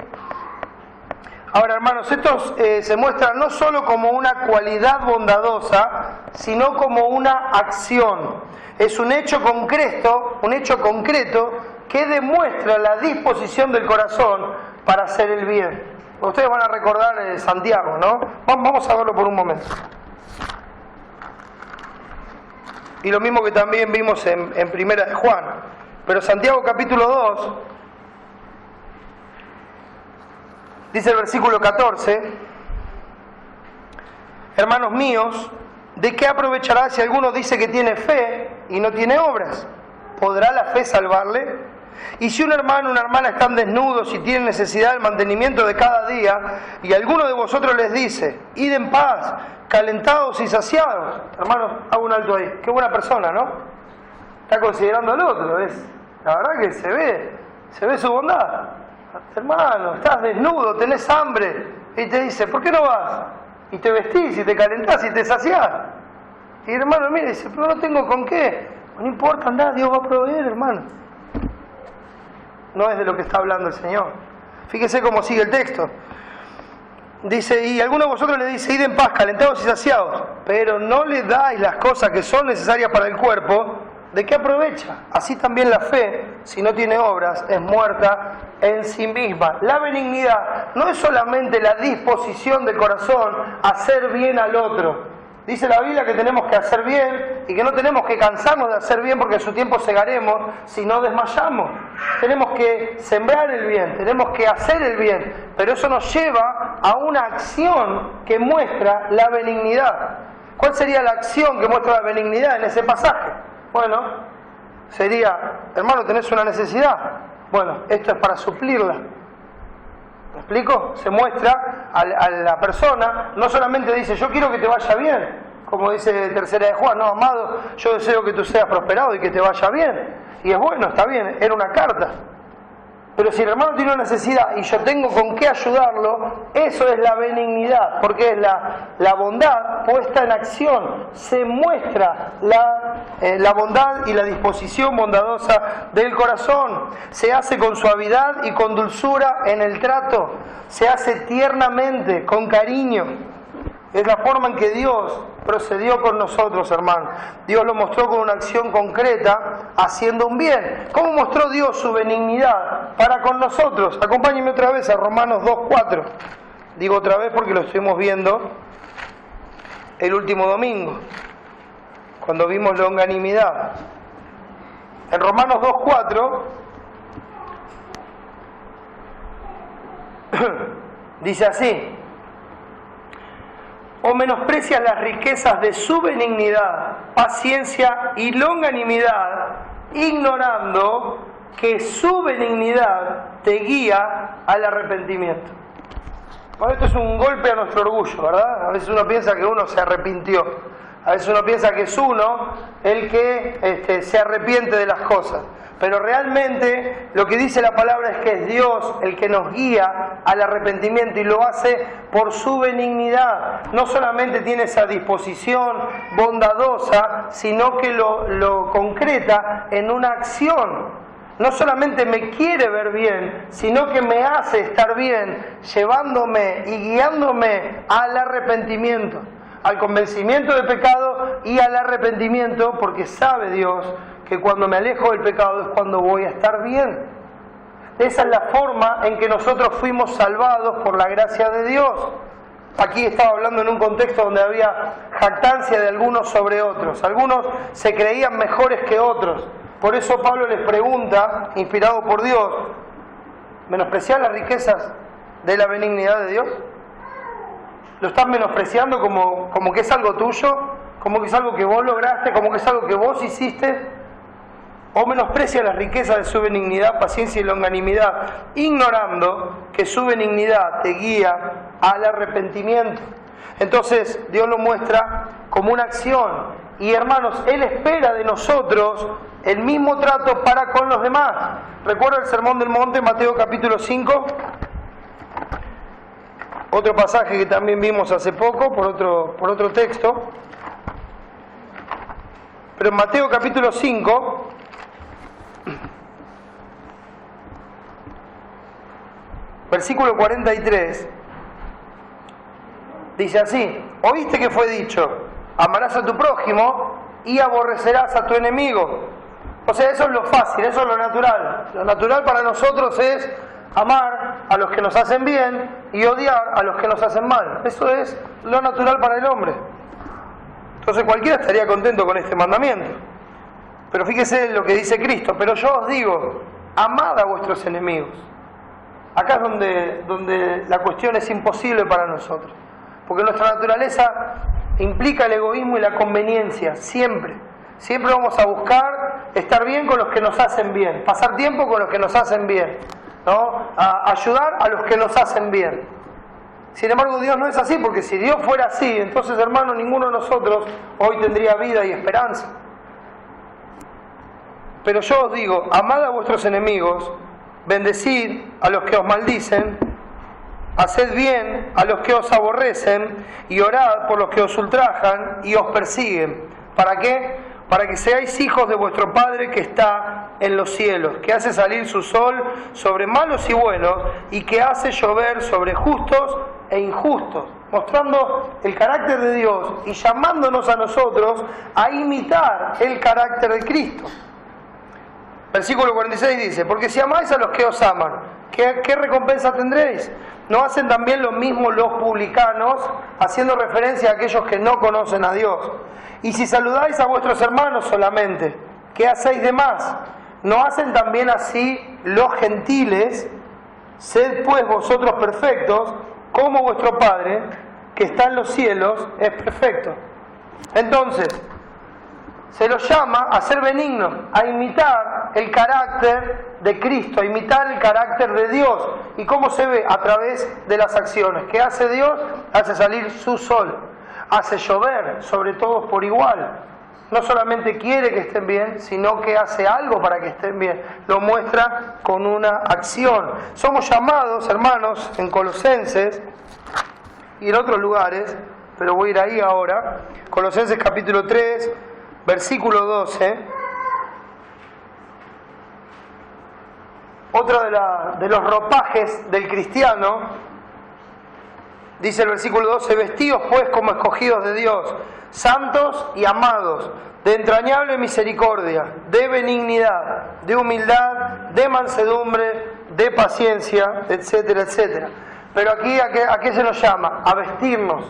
Ahora, hermanos, esto se muestra no solo como una cualidad bondadosa, sino como una acción. Es un hecho concreto que demuestra la disposición del corazón para hacer el bien. Ustedes van a recordar Santiago, ¿no? Vamos a verlo por un momento. Y lo mismo que también vimos en Primera de Juan. Pero Santiago capítulo 2, dice el versículo 14, hermanos míos, ¿de qué aprovechará si alguno dice que tiene fe y no tiene obras? ¿Podrá la fe salvarle? Y si un hermano o una hermana están desnudos y tienen necesidad del mantenimiento de cada día, y alguno de vosotros les dice, id en paz, calentados y saciados. Hermanos, hago un alto ahí. Qué buena persona, ¿no? Está considerando al otro. La verdad que se ve su bondad. Hermano, estás desnudo, tenés hambre, y te dice, ¿por qué no vas? Y te vestís, y te calentás, y te saciás. Y el hermano mira y dice, pero no tengo con qué. No importa, andá, Dios va a proveer, hermano. No es de lo que está hablando el Señor. Fíjese cómo sigue el texto. Dice, y alguno de vosotros le dice, id en paz, calentados y saciados, pero no le dais las cosas que son necesarias para el cuerpo, ¿de qué aprovecha? Así también la fe, si no tiene obras, es muerta en sí misma. La benignidad no es solamente la disposición del corazón a hacer bien al otro. Dice la Biblia que tenemos que hacer bien y que no tenemos que cansarnos de hacer bien porque en su tiempo segaremos si no desmayamos. Tenemos que sembrar el bien, tenemos que hacer el bien, pero eso nos lleva a una acción que muestra la benignidad. ¿Cuál sería la acción que muestra la benignidad en ese pasaje? Bueno, sería, hermano, ¿tenés una necesidad? Bueno, esto es para suplirla. ¿Me explico? Se muestra a la persona, no solamente dice, yo quiero que te vaya bien, como dice Tercera de Juan, no, amado, yo deseo que tú seas prosperado y que te vaya bien. Y es bueno, está bien, era una carta. Pero si el hermano tiene una necesidad y yo tengo con qué ayudarlo, eso es la benignidad, porque es la bondad puesta en acción. Se muestra la bondad y la disposición bondadosa del corazón. Se hace con suavidad y con dulzura en el trato. Se hace tiernamente, con cariño. Es la forma en que Dios procedió con nosotros, hermanos. Dios lo mostró con una acción concreta, haciendo un bien. ¿Cómo mostró Dios su benignidad para con nosotros? Acompáñenme otra vez a Romanos 2:4. Digo otra vez porque lo estuvimos viendo el último domingo, cuando vimos longanimidad. En Romanos 2:4 dice así: o menosprecias las riquezas de su benignidad, paciencia y longanimidad, ignorando que su benignidad te guía al arrepentimiento. Bueno, esto es un golpe a nuestro orgullo, ¿verdad? A veces uno piensa que uno se arrepintió, a veces uno piensa que es uno el que se arrepiente de las cosas. Pero realmente lo que dice la palabra es que es Dios el que nos guía al arrepentimiento y lo hace por su benignidad. No solamente tiene esa disposición bondadosa, sino que lo concreta en una acción. No solamente me quiere ver bien, sino que me hace estar bien, llevándome y guiándome al arrepentimiento, al convencimiento de pecado y al arrepentimiento, porque sabe Dios que cuando me alejo del pecado es cuando voy a estar bien. Esa es la forma en que nosotros fuimos salvados por la gracia de Dios. Aquí estaba hablando en un contexto donde había jactancia de algunos sobre otros. Algunos se creían mejores que otros. Por eso Pablo les pregunta, inspirado por Dios, ¿menospreciar las riquezas de la benignidad de Dios? ¿Lo estás menospreciando como que es algo tuyo? ¿Como que es algo que vos lograste? ¿Como que es algo que vos hiciste? o menosprecia las riquezas de su benignidad, paciencia y longanimidad, ignorando que su benignidad te guía al arrepentimiento. Entonces Dios lo muestra como una acción. Y hermanos, Él espera de nosotros el mismo trato para con los demás. ¿Recuerda el Sermón del Monte, Mateo capítulo 5? Otro pasaje que también vimos hace poco por otro texto. Pero en Mateo capítulo 5, versículo 43, dice así: oíste que fue dicho, amarás a tu prójimo y aborrecerás a tu enemigo. O sea, eso es lo fácil, eso es lo natural. Lo natural para nosotros es amar a los que nos hacen bien y odiar a los que nos hacen mal. Eso es lo natural para el hombre. Entonces cualquiera estaría contento con este mandamiento. Pero fíjese lo que dice Cristo: pero yo os digo, amad a vuestros enemigos. Acá es donde la cuestión es imposible para nosotros. Porque nuestra naturaleza implica el egoísmo y la conveniencia, siempre. Siempre vamos a buscar estar bien con los que nos hacen bien, pasar tiempo con los que nos hacen bien, ¿no? A ayudar a los que nos hacen bien. Sin embargo, Dios no es así, porque si Dios fuera así, entonces, hermano, ninguno de nosotros hoy tendría vida y esperanza. Pero yo os digo, amad a vuestros enemigos, bendecid a los que os maldicen, haced bien a los que os aborrecen y orad por los que os ultrajan y os persiguen. ¿Para qué? Para que seáis hijos de vuestro Padre que está en los cielos, que hace salir su sol sobre malos y buenos y que hace llover sobre justos e injustos, mostrando el carácter de Dios y llamándonos a nosotros a imitar el carácter de Cristo. Versículo 46 dice: porque si amáis a los que os aman, ¿qué recompensa tendréis? ¿No hacen también lo mismo los publicanos, haciendo referencia a aquellos que no conocen a Dios? Y si saludáis a vuestros hermanos solamente, ¿qué hacéis de más? ¿No hacen también así los gentiles? Sed pues vosotros perfectos, como vuestro Padre, que está en los cielos, es perfecto. Entonces, se los llama a ser benignos, a imitar el carácter de Cristo, a imitar el carácter de Dios. ¿Y cómo se ve? A través de las acciones. ¿Qué hace Dios? Hace salir su sol, hace llover sobre todos por igual. No solamente quiere que estén bien, sino que hace algo para que estén bien. Lo muestra con una acción. Somos llamados, hermanos, en Colosenses y en otros lugares, pero voy a ir ahí ahora. Colosenses capítulo 3, versículo 12. Otro de los ropajes del cristiano, dice el versículo 12: vestidos pues como escogidos de Dios, santos y amados, de entrañable misericordia, de benignidad, de humildad, de mansedumbre, de paciencia, etcétera, etcétera. Pero aquí, ¿a qué se nos llama? A vestirnos.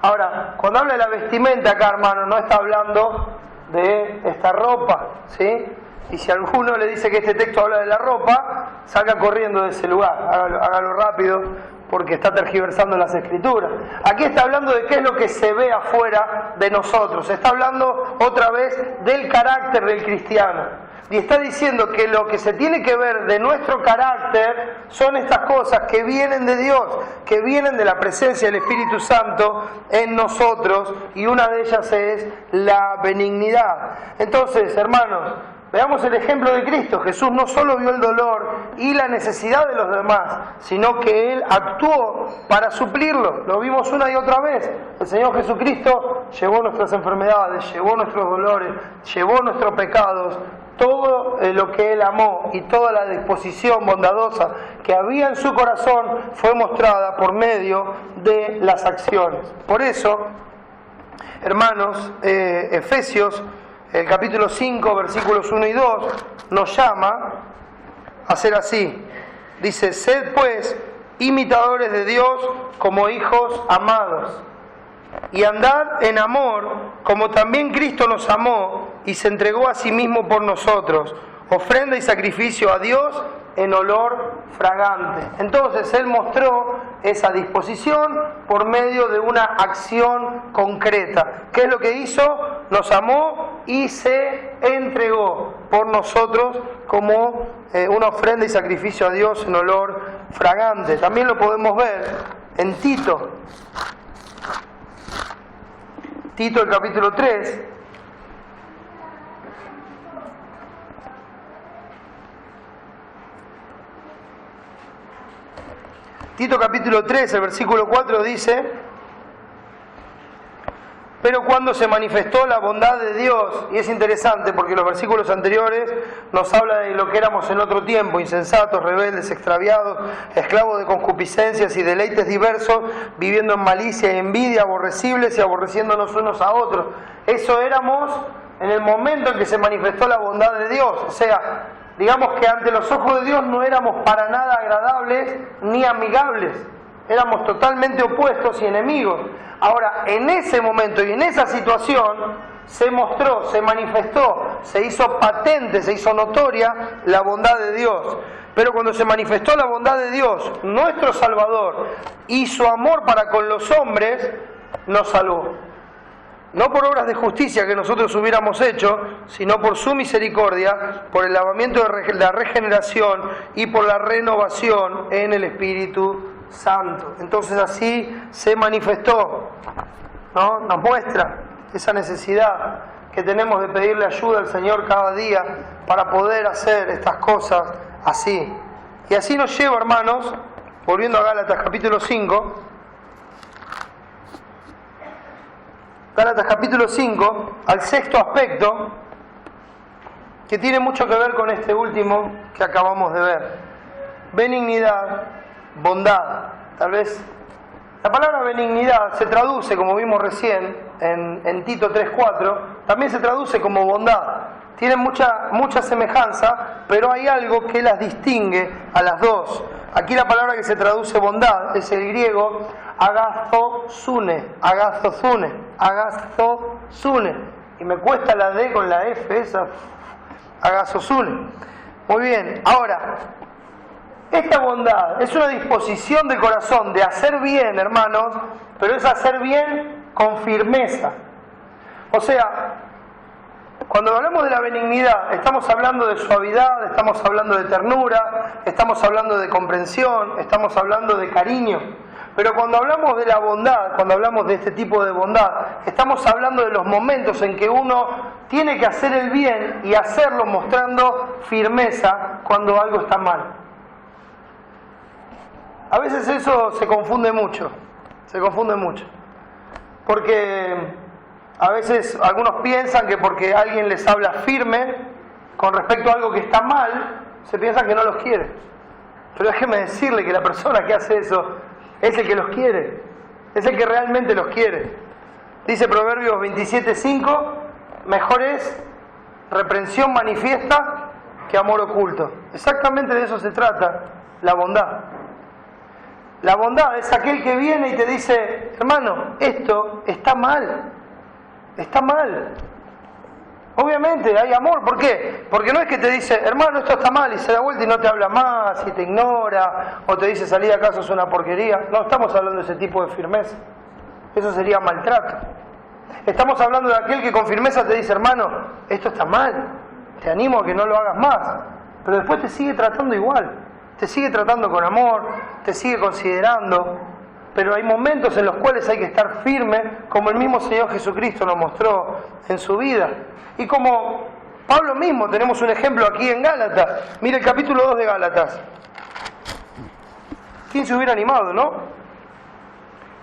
Ahora, cuando habla de la vestimenta acá, hermano, no está hablando de esta ropa, ¿sí? Y si alguno le dice que este texto habla de la ropa, salga corriendo de ese lugar, hágalo rápido, porque está tergiversando las Escrituras. Aquí está hablando de qué es lo que se ve afuera de nosotros, está hablando otra vez del carácter del cristiano. Y está diciendo que lo que se tiene que ver de nuestro carácter son estas cosas que vienen de Dios, que vienen de la presencia del Espíritu Santo en nosotros, y una de ellas es la benignidad. Entonces, hermanos, veamos el ejemplo de Cristo. Jesús no solo vio el dolor y la necesidad de los demás, sino que Él actuó para suplirlo. Lo vimos una y otra vez. El Señor Jesucristo llevó nuestras enfermedades, llevó nuestros dolores, llevó nuestros pecados. Todo lo que Él amó y toda la disposición bondadosa que había en su corazón fue mostrada por medio de las acciones. Por eso, hermanos, Efesios, el capítulo 5, versículos 1 y 2, nos llama a ser así. Dice: sed pues imitadores de Dios como hijos amados, y andad en amor, como también Cristo nos amó y se entregó a sí mismo por nosotros, ofrenda y sacrificio a Dios en olor fragante. Entonces Él mostró esa disposición por medio de una acción concreta. ¿Qué es lo que hizo? Nos amó y se entregó por nosotros como una ofrenda y sacrificio a Dios en olor fragante. También lo podemos ver en Tito. Tito, el capítulo 3. Tito capítulo 3, el versículo 4 dice: pero cuando se manifestó la bondad de Dios, y es interesante porque los versículos anteriores nos habla de lo que éramos en otro tiempo, insensatos, rebeldes, extraviados, esclavos de concupiscencias y deleites diversos, viviendo en malicia y envidia, aborrecibles y aborreciéndonos unos a otros. Eso éramos en el momento en que se manifestó la bondad de Dios. O sea, digamos que ante los ojos de Dios no éramos para nada agradables ni amigables. Éramos totalmente opuestos y enemigos. Ahora, en ese momento y en esa situación se mostró, se manifestó, se hizo patente, se hizo notoria la bondad de Dios. Pero cuando se manifestó la bondad de Dios, nuestro Salvador, y su amor para con los hombres, nos salvó. No por obras de justicia que nosotros hubiéramos hecho, sino por su misericordia, por el lavamiento de la regeneración y por la renovación en el Espíritu Santo. Entonces así se manifestó, ¿no? Nos muestra esa necesidad que tenemos de pedirle ayuda al Señor cada día para poder hacer estas cosas así. Y así nos lleva, hermanos, volviendo a Gálatas capítulo 5, Gálatas capítulo 5, al sexto aspecto, que tiene mucho que ver con este último que acabamos de ver. Benignidad, bondad. Tal vez la palabra benignidad se traduce, como vimos recién en Tito 3:4, también se traduce como bondad. Tienen mucha semejanza, pero hay algo que las distingue a las dos. Aquí la palabra que se traduce bondad es el griego agazosune. Y me cuesta la D con la F esa. Agazosune. Muy bien, ahora, esta bondad es una disposición de corazón de hacer bien, hermanos, pero es hacer bien con firmeza. O sea, cuando hablamos de la benignidad, estamos hablando de suavidad, estamos hablando de ternura, estamos hablando de comprensión, estamos hablando de cariño. Pero cuando hablamos de la bondad, cuando hablamos de este tipo de bondad, estamos hablando de los momentos en que uno tiene que hacer el bien y hacerlo mostrando firmeza cuando algo está mal. A veces eso se confunde mucho, porque a veces algunos piensan que porque alguien les habla firme con respecto a algo que está mal, se piensan que no los quiere. Pero déjeme decirle que la persona que hace eso es el que los quiere, es el que realmente los quiere. Dice Proverbios 27:5, mejor es reprensión manifiesta que amor oculto. Exactamente de eso se trata la bondad. La bondad es aquel que viene y te dice, hermano, esto está mal. Está mal. Obviamente hay amor, ¿por qué? Porque no es que te dice, hermano, esto está mal, y se da vuelta y no te habla más, y te ignora, o te dice, salí de acá, sos una porquería. No estamos hablando de ese tipo de firmeza. Eso sería maltrato. Estamos hablando de aquel que con firmeza te dice, hermano, esto está mal, te animo a que no lo hagas más. Pero después te sigue tratando igual, te sigue tratando con amor, te sigue considerando. Pero hay momentos en los cuales hay que estar firme, como el mismo Señor Jesucristo nos mostró en su vida. Y como Pablo mismo, tenemos un ejemplo aquí en Gálatas. Mire el capítulo 2 de Gálatas. ¿Quién se hubiera animado, no?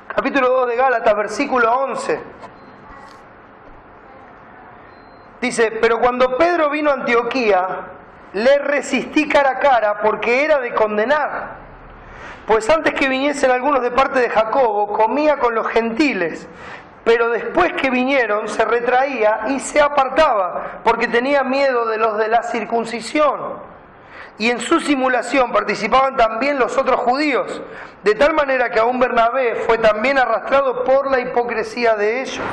Capítulo 2 de Gálatas, versículo 11. Dice, pero cuando Pedro vino a Antioquía, le resistí cara a cara porque era de condenar. Pues antes que viniesen algunos de parte de Jacobo, comía con los gentiles, pero después que vinieron se retraía y se apartaba, porque tenía miedo de los de la circuncisión. Y en su simulación participaban también los otros judíos, de tal manera que aún Bernabé fue también arrastrado por la hipocresía de ellos.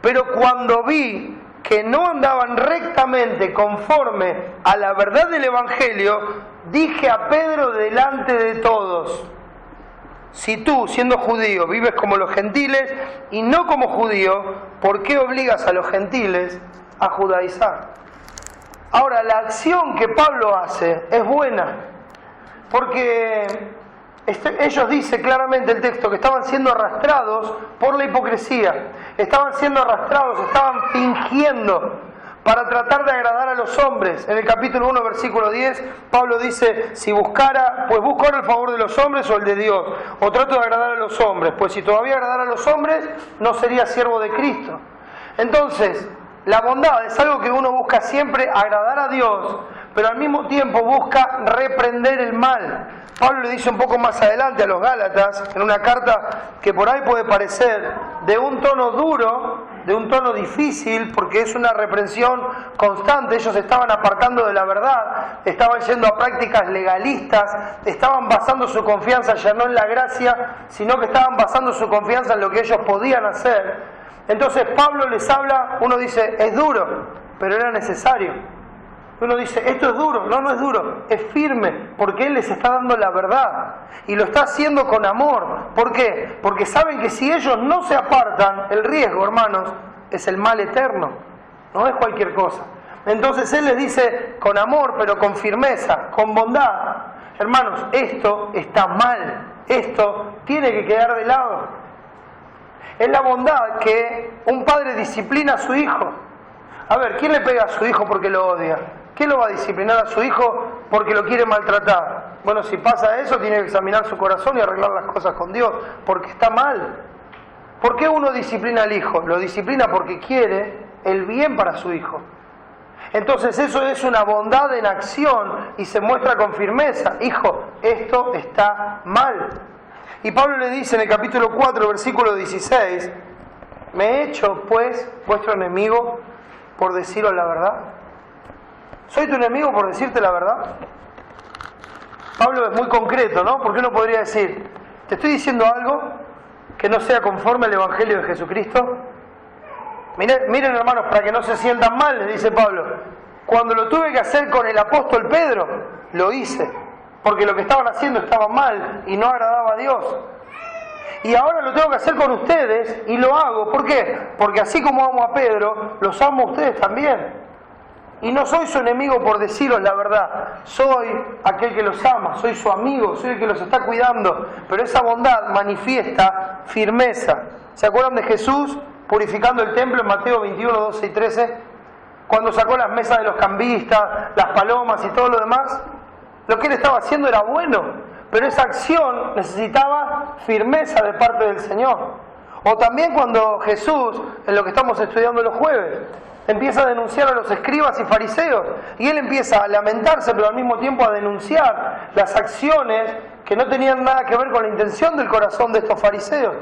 Pero cuando vi que no andaban rectamente conforme a la verdad del Evangelio, dije a Pedro delante de todos, Si tú, siendo judío, vives como los gentiles y no como judío, ¿por qué obligas a los gentiles a judaizar? Ahora, la acción que Pablo hace es buena, porque ellos dice claramente el texto que estaban siendo arrastrados por la hipocresía, estaban siendo arrastrados, estaban fingiendo para tratar de agradar a los hombres. En el capítulo 1, versículo 10, Pablo dice, si buscara, pues busco ahora el favor de los hombres o el de Dios, o trato de agradar a los hombres, pues si todavía agradara a los hombres, no sería siervo de Cristo. Entonces, la bondad es algo que uno busca siempre agradar a Dios, pero al mismo tiempo busca reprender el mal. Pablo le dice un poco más adelante a los Gálatas, en una carta que por ahí puede parecer de un tono duro, de un tono difícil, porque es una reprensión constante. Ellos estaban apartando de la verdad, estaban yendo a prácticas legalistas, estaban basando su confianza ya no en la gracia, sino que estaban basando su confianza en lo que ellos podían hacer. Entonces Pablo les habla, uno dice, es duro, pero era necesario. Uno dice, esto es duro. No, no es duro, es firme, porque Él les está dando la verdad. Y lo está haciendo con amor. ¿Por qué? Porque saben que si ellos no se apartan, el riesgo, hermanos, es el mal eterno. No es cualquier cosa. Entonces Él les dice con amor, pero con firmeza, con bondad. Hermanos, esto está mal. Esto tiene que quedar de lado. Es la bondad que un padre disciplina a su hijo. A ver, ¿quién le pega a su hijo porque lo odia? ¿Quién lo va a disciplinar a su hijo porque lo quiere maltratar? Bueno, si pasa eso, tiene que examinar su corazón y arreglar las cosas con Dios, porque está mal. ¿Por qué uno disciplina al hijo? Lo disciplina porque quiere el bien para su hijo. Entonces eso es una bondad en acción y se muestra con firmeza. Hijo, esto está mal. Y Pablo le dice en el capítulo 4, versículo 16, ¿me he hecho, pues, vuestro enemigo por deciros la verdad? ¿Soy tu enemigo por decirte la verdad? Pablo es muy concreto, ¿no? Porque uno podría decir, ¿te estoy diciendo algo que no sea conforme al Evangelio de Jesucristo? Miren, hermanos, para que no se sientan mal, les dice Pablo, cuando lo tuve que hacer con el apóstol Pedro, lo hice, porque lo que estaban haciendo estaba mal y no agradaba a Dios. Y ahora lo tengo que hacer con ustedes y lo hago. ¿Por qué? Porque así como amo a Pedro, los amo a ustedes también. Y no soy su enemigo por deciros la verdad. Soy aquel que los ama, soy su amigo, soy el que los está cuidando. Pero esa bondad manifiesta firmeza. ¿Se acuerdan de Jesús purificando el templo en Mateo 21, 12 y 13? Cuando sacó las mesas de los cambistas, las palomas y todo lo demás. Lo que él estaba haciendo era bueno, pero esa acción necesitaba firmeza de parte del Señor. O también cuando Jesús, en lo que estamos estudiando los jueves, empieza a denunciar a los escribas y fariseos, y él empieza a lamentarse, pero al mismo tiempo a denunciar las acciones que no tenían nada que ver con la intención del corazón de estos fariseos.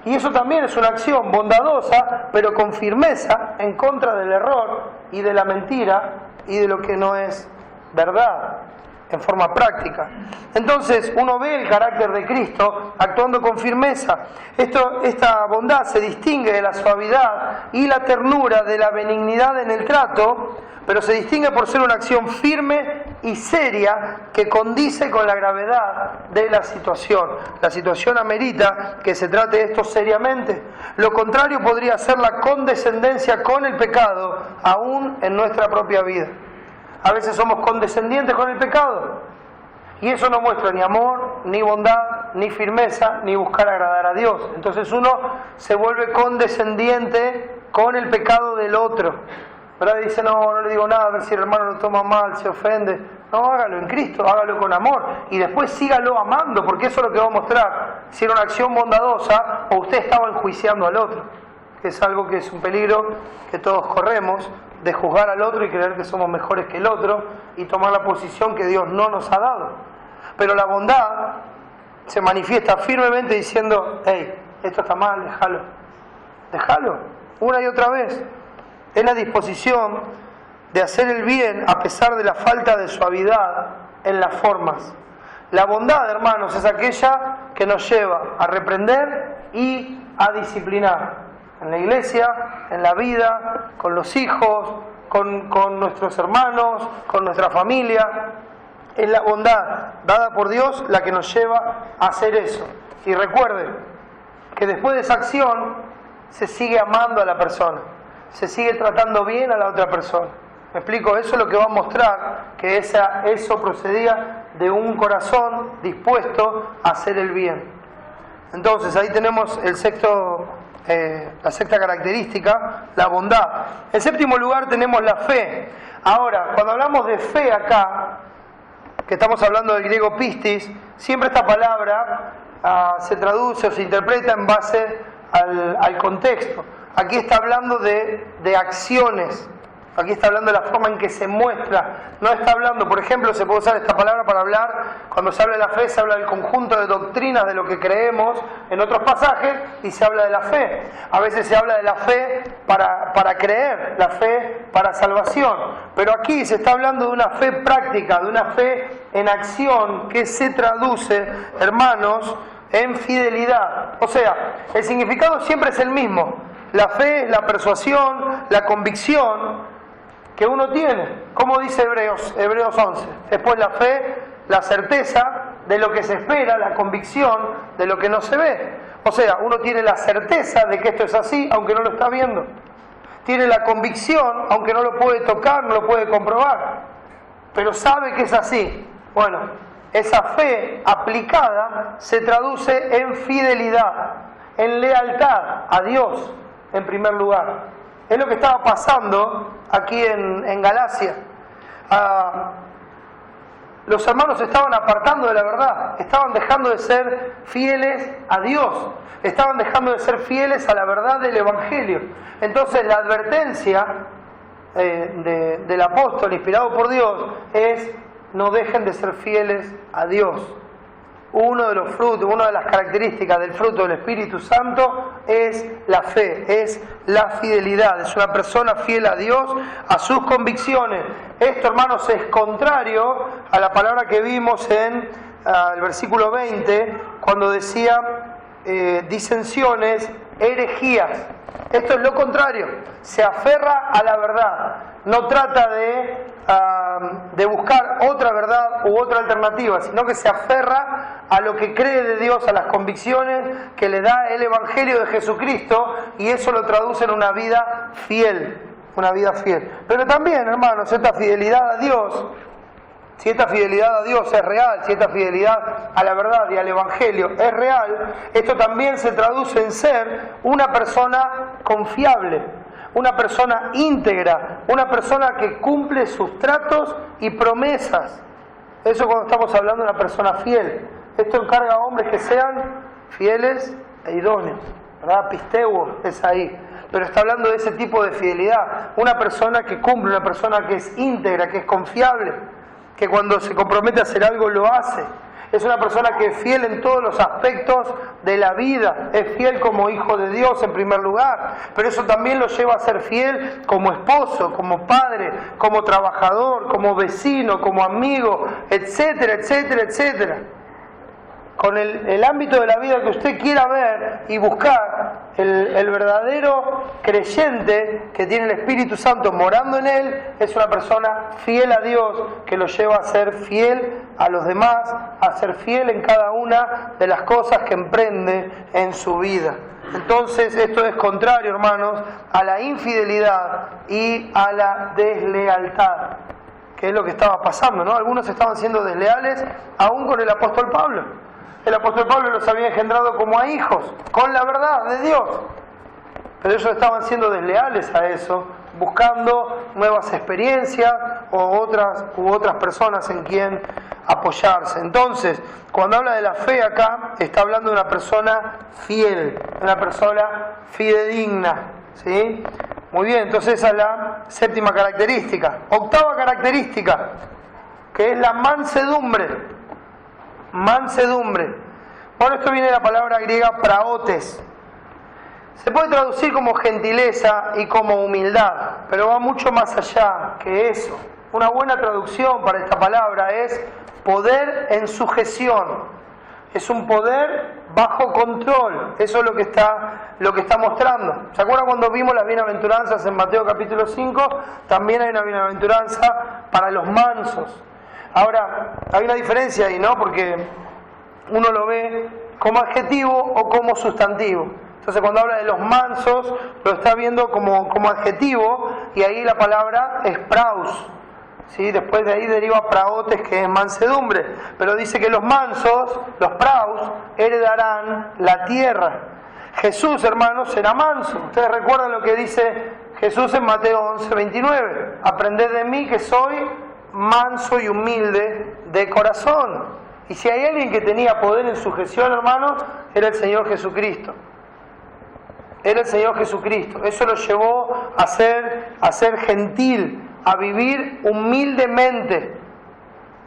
Y eso también es una acción bondadosa, pero con firmeza, en contra del error y de la mentira y de lo que no es verdad, en forma práctica. Entonces uno ve el carácter de Cristo actuando con firmeza. Esta bondad se distingue de la suavidad y la ternura, de la benignidad en el trato, pero se distingue por ser una acción firme y seria que condice con la gravedad de la situación. La situación amerita que se trate esto seriamente. Lo contrario podría ser la condescendencia con el pecado, aún en nuestra propia vida. A veces somos condescendientes con el pecado y eso no muestra ni amor, ni bondad, ni firmeza, ni buscar agradar a Dios. Entonces uno se vuelve condescendiente con el pecado del otro, ¿verdad? Dice, no le digo nada, a ver si el hermano lo toma mal, se ofende. No, hágalo en Cristo, hágalo con amor y después sígalo amando, porque eso es lo que va a mostrar si era una acción bondadosa o usted estaba enjuiciando al otro, que es algo que es un peligro que todos corremos, de juzgar al otro y creer que somos mejores que el otro y tomar la posición que Dios no nos ha dado. Pero la bondad se manifiesta firmemente diciendo, hey, esto está mal, déjalo, una y otra vez. Es la disposición de hacer el bien a pesar de la falta de suavidad en las formas. La bondad, hermanos, es aquella que nos lleva a reprender y a disciplinar. En la iglesia, en la vida, con los hijos, con nuestros hermanos, con nuestra familia. Es la bondad dada por Dios la que nos lleva a hacer eso. Y recuerde que después de esa acción se sigue amando a la persona, se sigue tratando bien a la otra persona. ¿Me explico? Eso es lo que va a mostrar que eso procedía de un corazón dispuesto a hacer el bien. Entonces ahí tenemos la sexta característica, la bondad. En séptimo lugar tenemos la fe. Ahora, cuando hablamos de fe acá, que estamos hablando del griego pistis, siempre esta palabra se traduce o se interpreta en base al contexto. Aquí está hablando de acciones. Aquí está hablando de la forma en que se muestra. No está hablando, por ejemplo, se puede usar esta palabra para hablar, cuando se habla de la fe, se habla del conjunto de doctrinas de lo que creemos en otros pasajes, y se habla de la fe. A veces se habla de la fe para creer, la fe para salvación. Pero aquí se está hablando de una fe práctica, de una fe en acción, que se traduce, hermanos, en fidelidad. O sea, el significado siempre es el mismo. La fe es la persuasión, la convicción que uno tiene, como dice Hebreos 11. Después la fe, la certeza de lo que se espera, la convicción de lo que no se ve. O sea, uno tiene la certeza de que esto es así, aunque no lo está viendo. Tiene la convicción, aunque no lo puede tocar, no lo puede comprobar, pero sabe que es así. Bueno, esa fe aplicada se traduce en fidelidad, en lealtad a Dios en primer lugar. Es lo que estaba pasando aquí en Galacia. Los hermanos se estaban apartando de la verdad, estaban dejando de ser fieles a Dios, estaban dejando de ser fieles a la verdad del Evangelio. Entonces la advertencia del apóstol inspirado por Dios es: no dejen de ser fieles a Dios. Uno de los frutos, una de las características del fruto del Espíritu Santo es la fe, es la fidelidad. Es una persona fiel a Dios, a sus convicciones. Esto, hermanos, es contrario a la palabra que vimos en el versículo 20, cuando decía disensiones, herejías. Esto es lo contrario, se aferra a la verdad, no trata de buscar otra verdad u otra alternativa, sino que se aferra a lo que cree de Dios, a las convicciones que le da el Evangelio de Jesucristo, y eso lo traduce en una vida fiel, una vida fiel. Pero también, hermanos, esta fidelidad a Dios, si esta fidelidad a Dios es real, si esta fidelidad a la verdad y al Evangelio es real, esto también se traduce en ser una persona confiable, una persona íntegra, una persona que cumple sus tratos y promesas. Eso cuando estamos hablando de una persona fiel. Esto encarga a hombres que sean fieles e idóneos, ¿verdad? Pisteuo es ahí. Pero está hablando de ese tipo de fidelidad. Una persona que cumple, una persona que es íntegra, que es confiable, que cuando se compromete a hacer algo lo hace. Es una persona que es fiel en todos los aspectos de la vida, es fiel como hijo de Dios en primer lugar, pero eso también lo lleva a ser fiel como esposo, como padre, como trabajador, como vecino, como amigo, etcétera, etcétera, etcétera. Con el ámbito de la vida que usted quiera ver y buscar, el verdadero creyente que tiene el Espíritu Santo morando en él es una persona fiel a Dios, que lo lleva a ser fiel a los demás, a ser fiel en cada una de las cosas que emprende en su vida. Entonces esto es contrario, hermanos, a la infidelidad y a la deslealtad, que es lo que estaba pasando, ¿no? Algunos estaban siendo desleales aún con el apóstol Pablo. El apóstol Pablo los había engendrado como a hijos, con la verdad de Dios. Pero ellos estaban siendo desleales a eso, buscando nuevas experiencias u otras personas en quien apoyarse. Entonces, cuando habla de la fe acá, está hablando de una persona fiel, una persona fidedigna, ¿sí? Muy bien, entonces esa es la séptima característica. Octava característica, que es la mansedumbre. Mansedumbre. Bueno, esto viene de la palabra griega praotes. Se puede traducir como gentileza y como humildad, pero va mucho más allá que eso. Una buena traducción para esta palabra es poder en sujeción. Es un poder bajo control. Eso es lo que está mostrando. ¿Se acuerdan cuando vimos las bienaventuranzas en Mateo capítulo 5? También hay una bienaventuranza para los mansos. Ahora, hay una diferencia ahí, ¿no? Porque uno lo ve como adjetivo o como sustantivo. Entonces cuando habla de los mansos, lo está viendo como adjetivo, y ahí la palabra es praus. ¿Sí? Después de ahí deriva praotes, que es mansedumbre. Pero dice que los mansos, los praus, heredarán la tierra. Jesús, hermanos, será manso. Ustedes recuerdan lo que dice Jesús en Mateo 11:29. Aprended de mí que soy manso y humilde de corazón. Y si hay alguien que tenía poder en sujeción, hermanos, era el Señor Jesucristo. Era el Señor Jesucristo. Eso lo llevó a ser gentil, a vivir humildemente.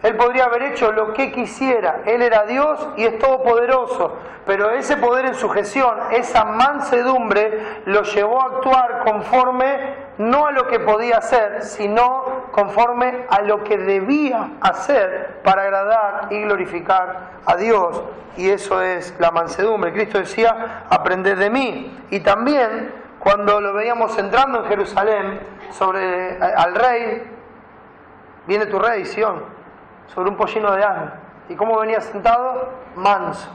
Él podría haber hecho lo que quisiera. Él era Dios y es todopoderoso. Pero ese poder en sujeción, esa mansedumbre, lo llevó a actuar conforme, no a lo que podía hacer, sino conforme a lo que debía hacer para agradar y glorificar a Dios. Y eso es la mansedumbre. Cristo decía, aprended de mí. Y también, cuando lo veíamos entrando en Jerusalén, al rey, viene tu rey, Sión, sobre un pollino de asno. ¿Y cómo venía sentado? Manso.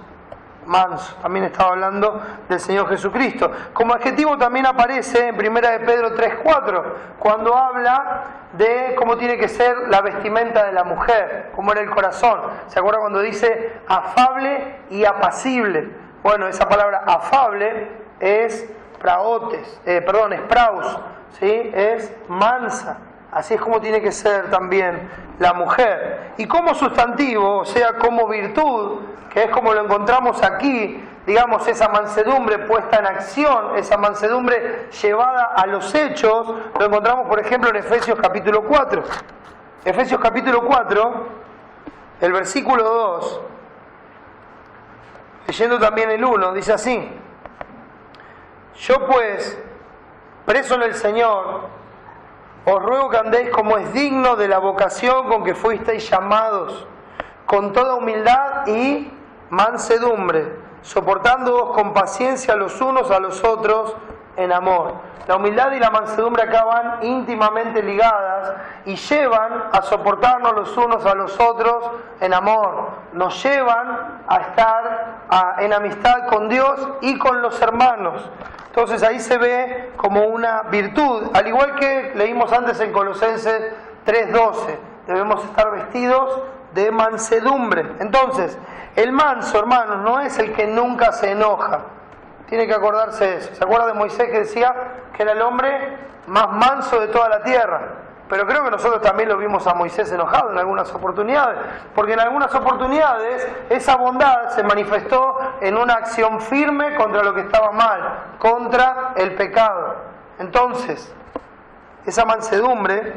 También estaba hablando del Señor Jesucristo. Como adjetivo también aparece en 1 de Pedro 3:4, cuando habla de cómo tiene que ser la vestimenta de la mujer, cómo era el corazón. ¿Se acuerda cuando dice afable y apacible? Bueno, esa palabra afable es praus, ¿sí? Es mansa. Así es como tiene que ser también la mujer. Y como sustantivo, o sea, como virtud, que es como lo encontramos aquí, digamos, esa mansedumbre puesta en acción, esa mansedumbre llevada a los hechos, lo encontramos, por ejemplo, en Efesios capítulo 4. Efesios capítulo 4, el versículo 2, leyendo también el 1, dice así: yo pues, preso en el Señor, os ruego que andéis como es digno de la vocación con que fuisteis llamados, con toda humildad y mansedumbre, soportándoos con paciencia los unos a los otros en amor. La humildad y la mansedumbre acá van íntimamente ligadas y llevan a soportarnos los unos a los otros en amor. Nos llevan a estar en amistad con Dios y con los hermanos. Entonces ahí se ve como una virtud, al igual que leímos antes en Colosenses 3:12, debemos estar vestidos de mansedumbre. Entonces, el manso, hermanos, no es el que nunca se enoja. Tiene que acordarse de eso. ¿Se acuerda de Moisés que decía que era el hombre más manso de toda la tierra? Pero creo que nosotros también lo vimos a Moisés enojado en algunas oportunidades, porque en algunas oportunidades esa bondad se manifestó en una acción firme contra lo que estaba mal, contra el pecado. Entonces, esa mansedumbre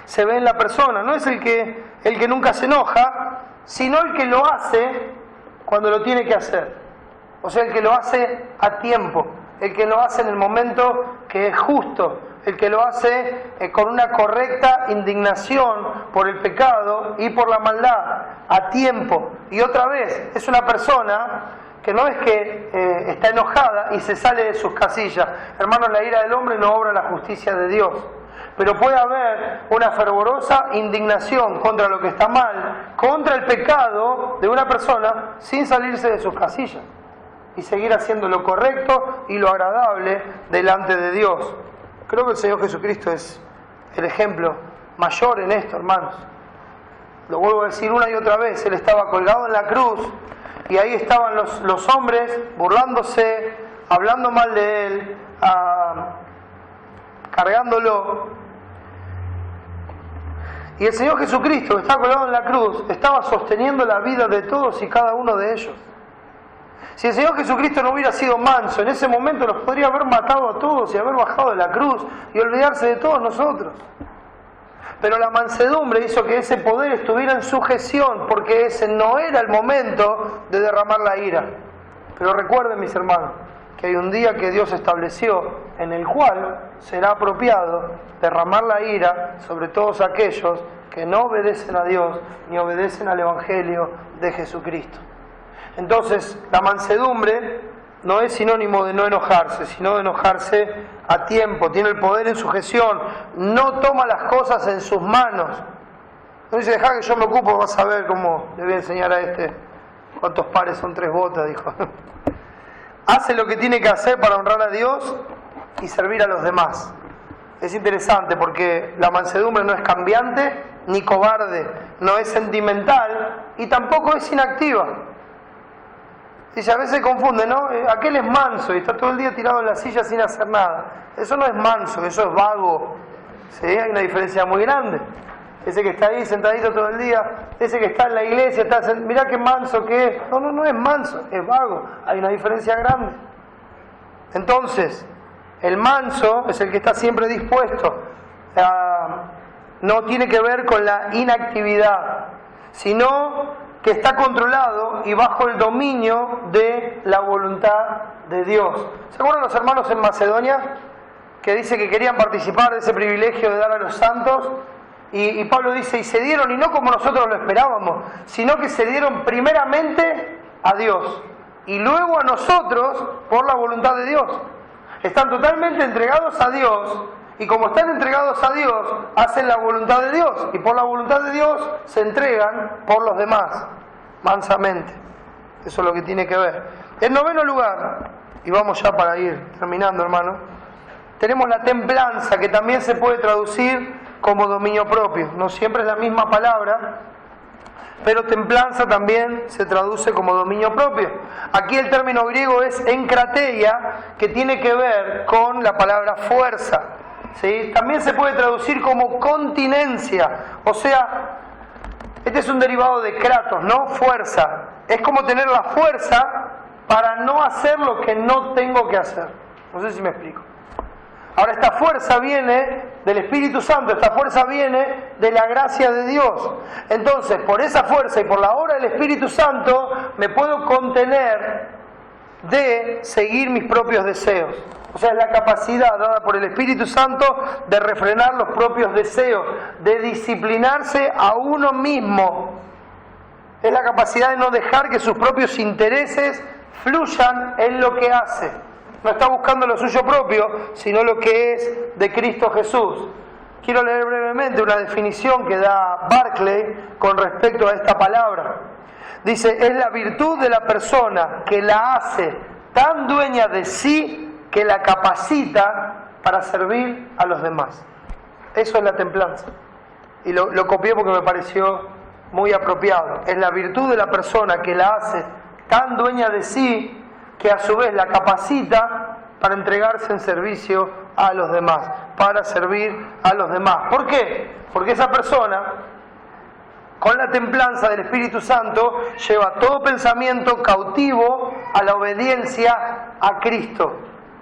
se ve en la persona, no es el que nunca se enoja, sino el que lo hace cuando lo tiene que hacer. O sea, el que lo hace a tiempo, el que lo hace en el momento que es justo, el que lo hace con una correcta indignación por el pecado y por la maldad, a tiempo. Y otra vez, es una persona que no es que está enojada y se sale de sus casillas. Hermanos, la ira del hombre no obra la justicia de Dios. Pero puede haber una fervorosa indignación contra lo que está mal, contra el pecado de una persona, sin salirse de sus casillas y seguir haciendo lo correcto y lo agradable delante de Dios. Creo que el Señor Jesucristo es el ejemplo mayor en esto, hermanos. Lo vuelvo a decir una y otra vez, Él estaba colgado en la cruz y ahí estaban los hombres burlándose, hablando mal de Él, cargándolo. Y el Señor Jesucristo, que estaba colgado en la cruz, estaba sosteniendo la vida de todos y cada uno de ellos. Si el Señor Jesucristo no hubiera sido manso, en ese momento los podría haber matado a todos y haber bajado de la cruz y olvidarse de todos nosotros. Pero la mansedumbre hizo que ese poder estuviera en sujeción, porque ese no era el momento de derramar la ira. Pero recuerden, mis hermanos, que hay un día que Dios estableció en el cual será apropiado derramar la ira sobre todos aquellos que no obedecen a Dios ni obedecen al Evangelio de Jesucristo. Entonces, la mansedumbre no es sinónimo de no enojarse, sino de enojarse a tiempo. Tiene el poder en sujeción, no toma las cosas en sus manos. No dice, dejá que yo me ocupo, vas a ver cómo le voy a enseñar a este ¿Cuántos pares son 3 botas? Dijo. Hace lo que tiene que hacer para honrar a Dios y servir a los demás. Es interesante porque la mansedumbre no es cambiante ni cobarde, no es sentimental y tampoco es inactiva. Dice, a veces confunde, ¿no? Aquel es manso y está todo el día tirado en la silla sin hacer nada. Eso no es manso, eso es vago. ¿Sí? Hay una diferencia muy grande. Ese que está ahí sentadito todo el día, ese que está en la iglesia, mirá qué manso que es. No es manso, es vago. Hay una diferencia grande. Entonces, el manso es el que está siempre dispuesto. No tiene que ver con la inactividad, sino que está controlado y bajo el dominio de la voluntad de Dios. ¿Se acuerdan los hermanos en Macedonia? Que dice que querían participar de ese privilegio de dar a los santos. Y Pablo dice, y se dieron, y no como nosotros lo esperábamos, sino que se dieron primeramente a Dios, y luego a nosotros por la voluntad de Dios. Están totalmente entregados a Dios, y como están entregados a Dios, hacen la voluntad de Dios, y por la voluntad de Dios se entregan por los demás, mansamente. Eso es lo que tiene que ver. En 9º lugar, y vamos ya para ir terminando, hermano, tenemos la templanza, que también se puede traducir como dominio propio. No siempre es la misma palabra, pero templanza también se traduce como dominio propio. Aquí el término griego es enkrateia, que tiene que ver con la palabra fuerza. ¿Sí? También se puede traducir como continencia, o sea, este es un derivado de kratos, ¿no? Fuerza. Es como tener la fuerza para no hacer lo que no tengo que hacer. No sé si me explico. Ahora, esta fuerza viene del Espíritu Santo, esta fuerza viene de la gracia de Dios. Entonces, por esa fuerza y por la obra del Espíritu Santo, me puedo contener de seguir mis propios deseos. O sea, es la capacidad dada por el Espíritu Santo de refrenar los propios deseos, de disciplinarse a uno mismo. Es la capacidad de no dejar que sus propios intereses fluyan en lo que hace. No está buscando lo suyo propio, sino lo que es de Cristo Jesús. Quiero leer brevemente una definición que da Barclay con respecto a esta palabra. Dice, es la virtud de la persona que la hace tan dueña de sí que la capacita para servir a los demás. Eso es la templanza. Y lo copié porque me pareció muy apropiado. Es la virtud de la persona que la hace tan dueña de sí que a su vez la capacita para entregarse en servicio a los demás, para servir a los demás. ¿Por qué? Porque esa persona, con la templanza del Espíritu Santo, lleva todo pensamiento cautivo a la obediencia a Cristo.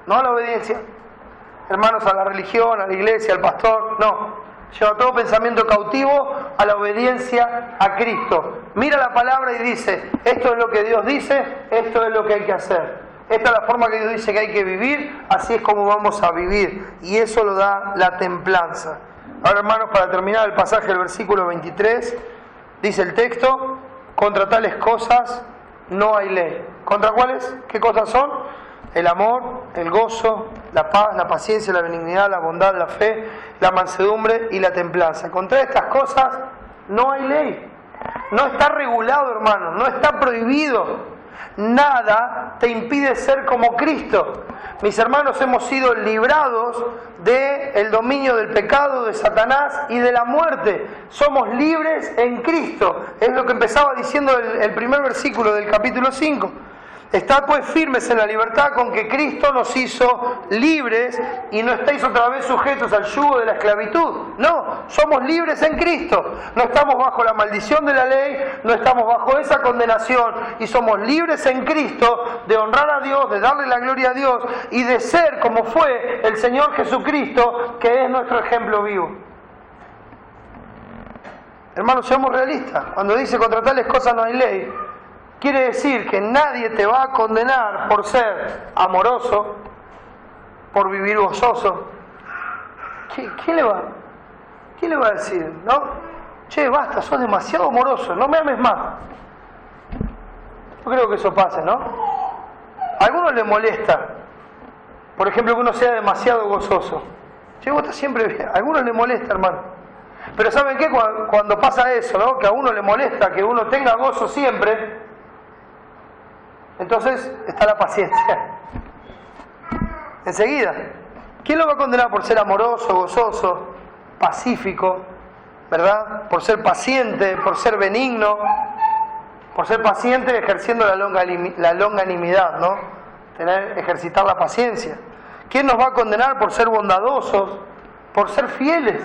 No a la obediencia, hermanos, a la religión, a la iglesia, al pastor, no. Lleva todo pensamiento cautivo a la obediencia a Cristo. Mira la palabra y dice, esto es lo que Dios dice, esto es lo que hay que hacer. Esta es la forma que Dios dice que hay que vivir, así es como vamos a vivir. Y eso lo da la templanza. Ahora, hermanos, para terminar el pasaje del versículo 23, dice el texto, contra tales cosas no hay ley. ¿Contra cuáles? ¿Qué cosas son? El amor, el gozo, la paz, la paciencia, la benignidad, la bondad, la fe, la mansedumbre y la templanza. Contra estas cosas no hay ley. No está regulado, hermano, no está prohibido. Nada te impide ser como Cristo. Mis hermanos, hemos sido librados del dominio del pecado, de Satanás y de la muerte. Somos libres en Cristo. Es lo que empezaba diciendo el primer versículo del capítulo 5. Estad pues firmes en la libertad con que Cristo nos hizo libres y no estáis otra vez sujetos al yugo de la esclavitud. No, somos libres en Cristo. No estamos bajo la maldición de la ley, no estamos bajo esa condenación y somos libres en Cristo de honrar a Dios, de darle la gloria a Dios y de ser como fue el Señor Jesucristo, que es nuestro ejemplo vivo. Hermanos, seamos realistas. Cuando dice contra tales cosas no hay ley, quiere decir que nadie te va a condenar por ser amoroso, por vivir gozoso. ¿Quién le va a decir? ¿No? Che, basta, sos demasiado amoroso, no me ames más. Yo creo que eso pasa, ¿no? A algunos les molesta, por ejemplo, que uno sea demasiado gozoso. Che, vos estás siempre bien. A algunos les molesta, hermano. Pero ¿saben qué? Cuando pasa eso, ¿no? Que a uno le molesta que uno tenga gozo siempre, Entonces está la paciencia. Enseguida. ¿Quién lo va a condenar por ser amoroso, gozoso, pacífico, ¿verdad? Por ser paciente, por ser benigno, por ser paciente ejerciendo la longanimidad, ¿no? Ejercitar la paciencia. ¿Quién nos va a condenar por ser bondadosos, por ser fieles?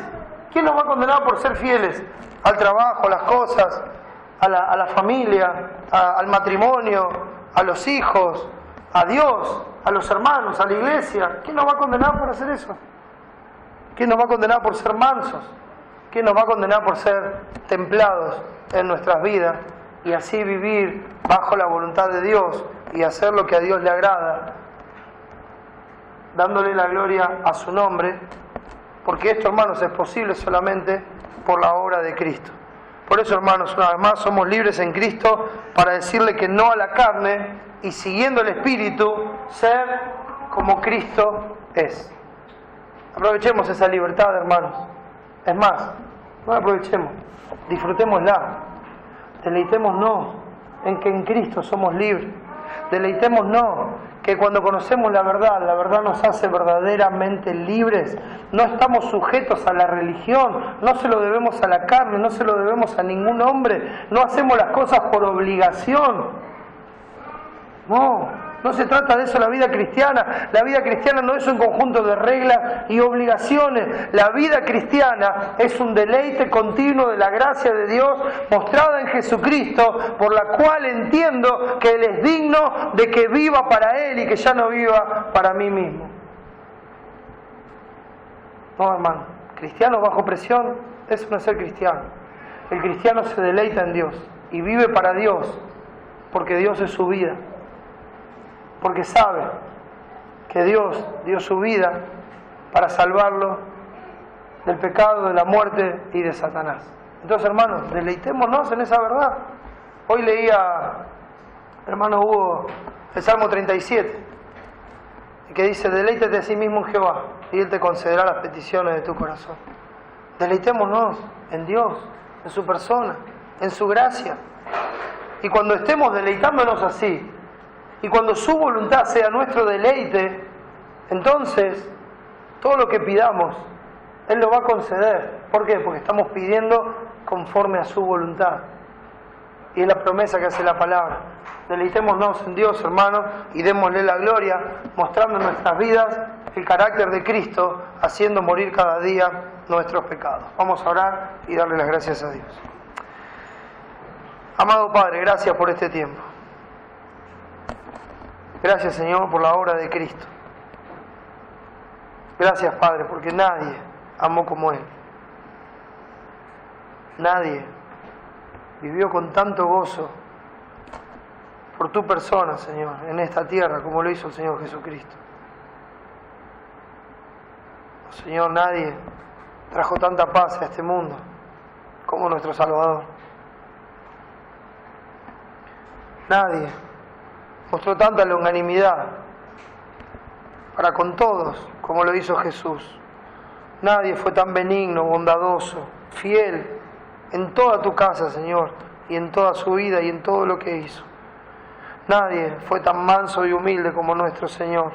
¿Quién nos va a condenar por ser fieles al trabajo, a las cosas, a la familia, al matrimonio, a los hijos, a Dios, a los hermanos, a la iglesia? ¿Quién nos va a condenar por hacer eso? ¿Quién nos va a condenar por ser mansos? ¿Quién nos va a condenar por ser templados en nuestras vidas y así vivir bajo la voluntad de Dios y hacer lo que a Dios le agrada, dándole la gloria a su nombre? Porque esto, hermanos, es posible solamente por la obra de Cristo. Por eso, hermanos, una vez más, somos libres en Cristo para decirle que no a la carne y, siguiendo el Espíritu, ser como Cristo es. Aprovechemos esa libertad, hermanos. Es más, no la aprovechemos, disfrutémosla. Deleitémonos en que en Cristo somos libres. Deleitémonos que cuando conocemos la verdad nos hace verdaderamente libres. No estamos sujetos a la religión, no se lo debemos a la carne, no se lo debemos a ningún hombre, no hacemos las cosas por obligación. No se trata de eso la vida cristiana. La vida cristiana no es un conjunto de reglas y obligaciones. La vida cristiana es un deleite continuo de la gracia de Dios mostrada en Jesucristo, por la cual entiendo que Él es digno de que viva para Él y que ya no viva para mí mismo. No, hermano, cristiano bajo presión, eso no es ser cristiano. El cristiano se deleita en Dios y vive para Dios, porque Dios es su vida. Porque sabe que Dios dio su vida para salvarlo del pecado, de la muerte y de Satanás. Entonces, hermanos, deleitémonos en esa verdad. Hoy leía, hermano Hugo, el Salmo 37, que dice: deleítate a sí mismo en Jehová, y Él te concederá las peticiones de tu corazón. Deleitémonos en Dios, en su persona, en su gracia. Y cuando estemos deleitándonos así, y cuando su voluntad sea nuestro deleite, entonces todo lo que pidamos Él lo va a conceder. ¿Por qué? Porque estamos pidiendo conforme a su voluntad. Y es la promesa que hace la palabra. Deleitémonos en Dios, hermanos, y démosle la gloria, mostrando en nuestras vidas el carácter de Cristo, haciendo morir cada día nuestros pecados. Vamos a orar y darle las gracias a Dios. Amado Padre, gracias por este tiempo. Gracias, Señor, por la obra de Cristo. Gracias, Padre, porque nadie amó como Él. Nadie vivió con tanto gozo por tu persona, Señor, en esta tierra, como lo hizo el Señor Jesucristo. Señor, nadie trajo tanta paz a este mundo como nuestro Salvador. Nadie mostró tanta longanimidad para con todos como lo hizo Jesús. Nadie fue tan benigno, bondadoso, fiel en toda tu casa, Señor, y en toda su vida y en todo lo que hizo. Nadie fue tan manso y humilde como nuestro Señor.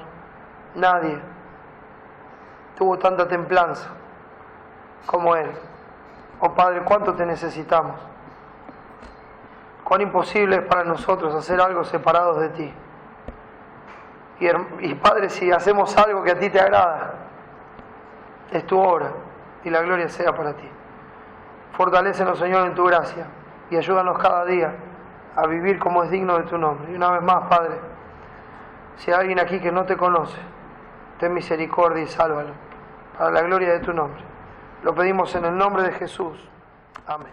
Nadie tuvo tanta templanza como Él. Oh Padre, cuánto te necesitamos. Cuán imposible es para nosotros hacer algo separados de ti. Y Padre, si hacemos algo que a ti te agrada, es tu obra y la gloria sea para ti. Fortalécenos, Señor, en tu gracia y ayúdanos cada día a vivir como es digno de tu nombre. Y una vez más, Padre, si hay alguien aquí que no te conoce, ten misericordia y sálvalo para la gloria de tu nombre. Lo pedimos en el nombre de Jesús. Amén.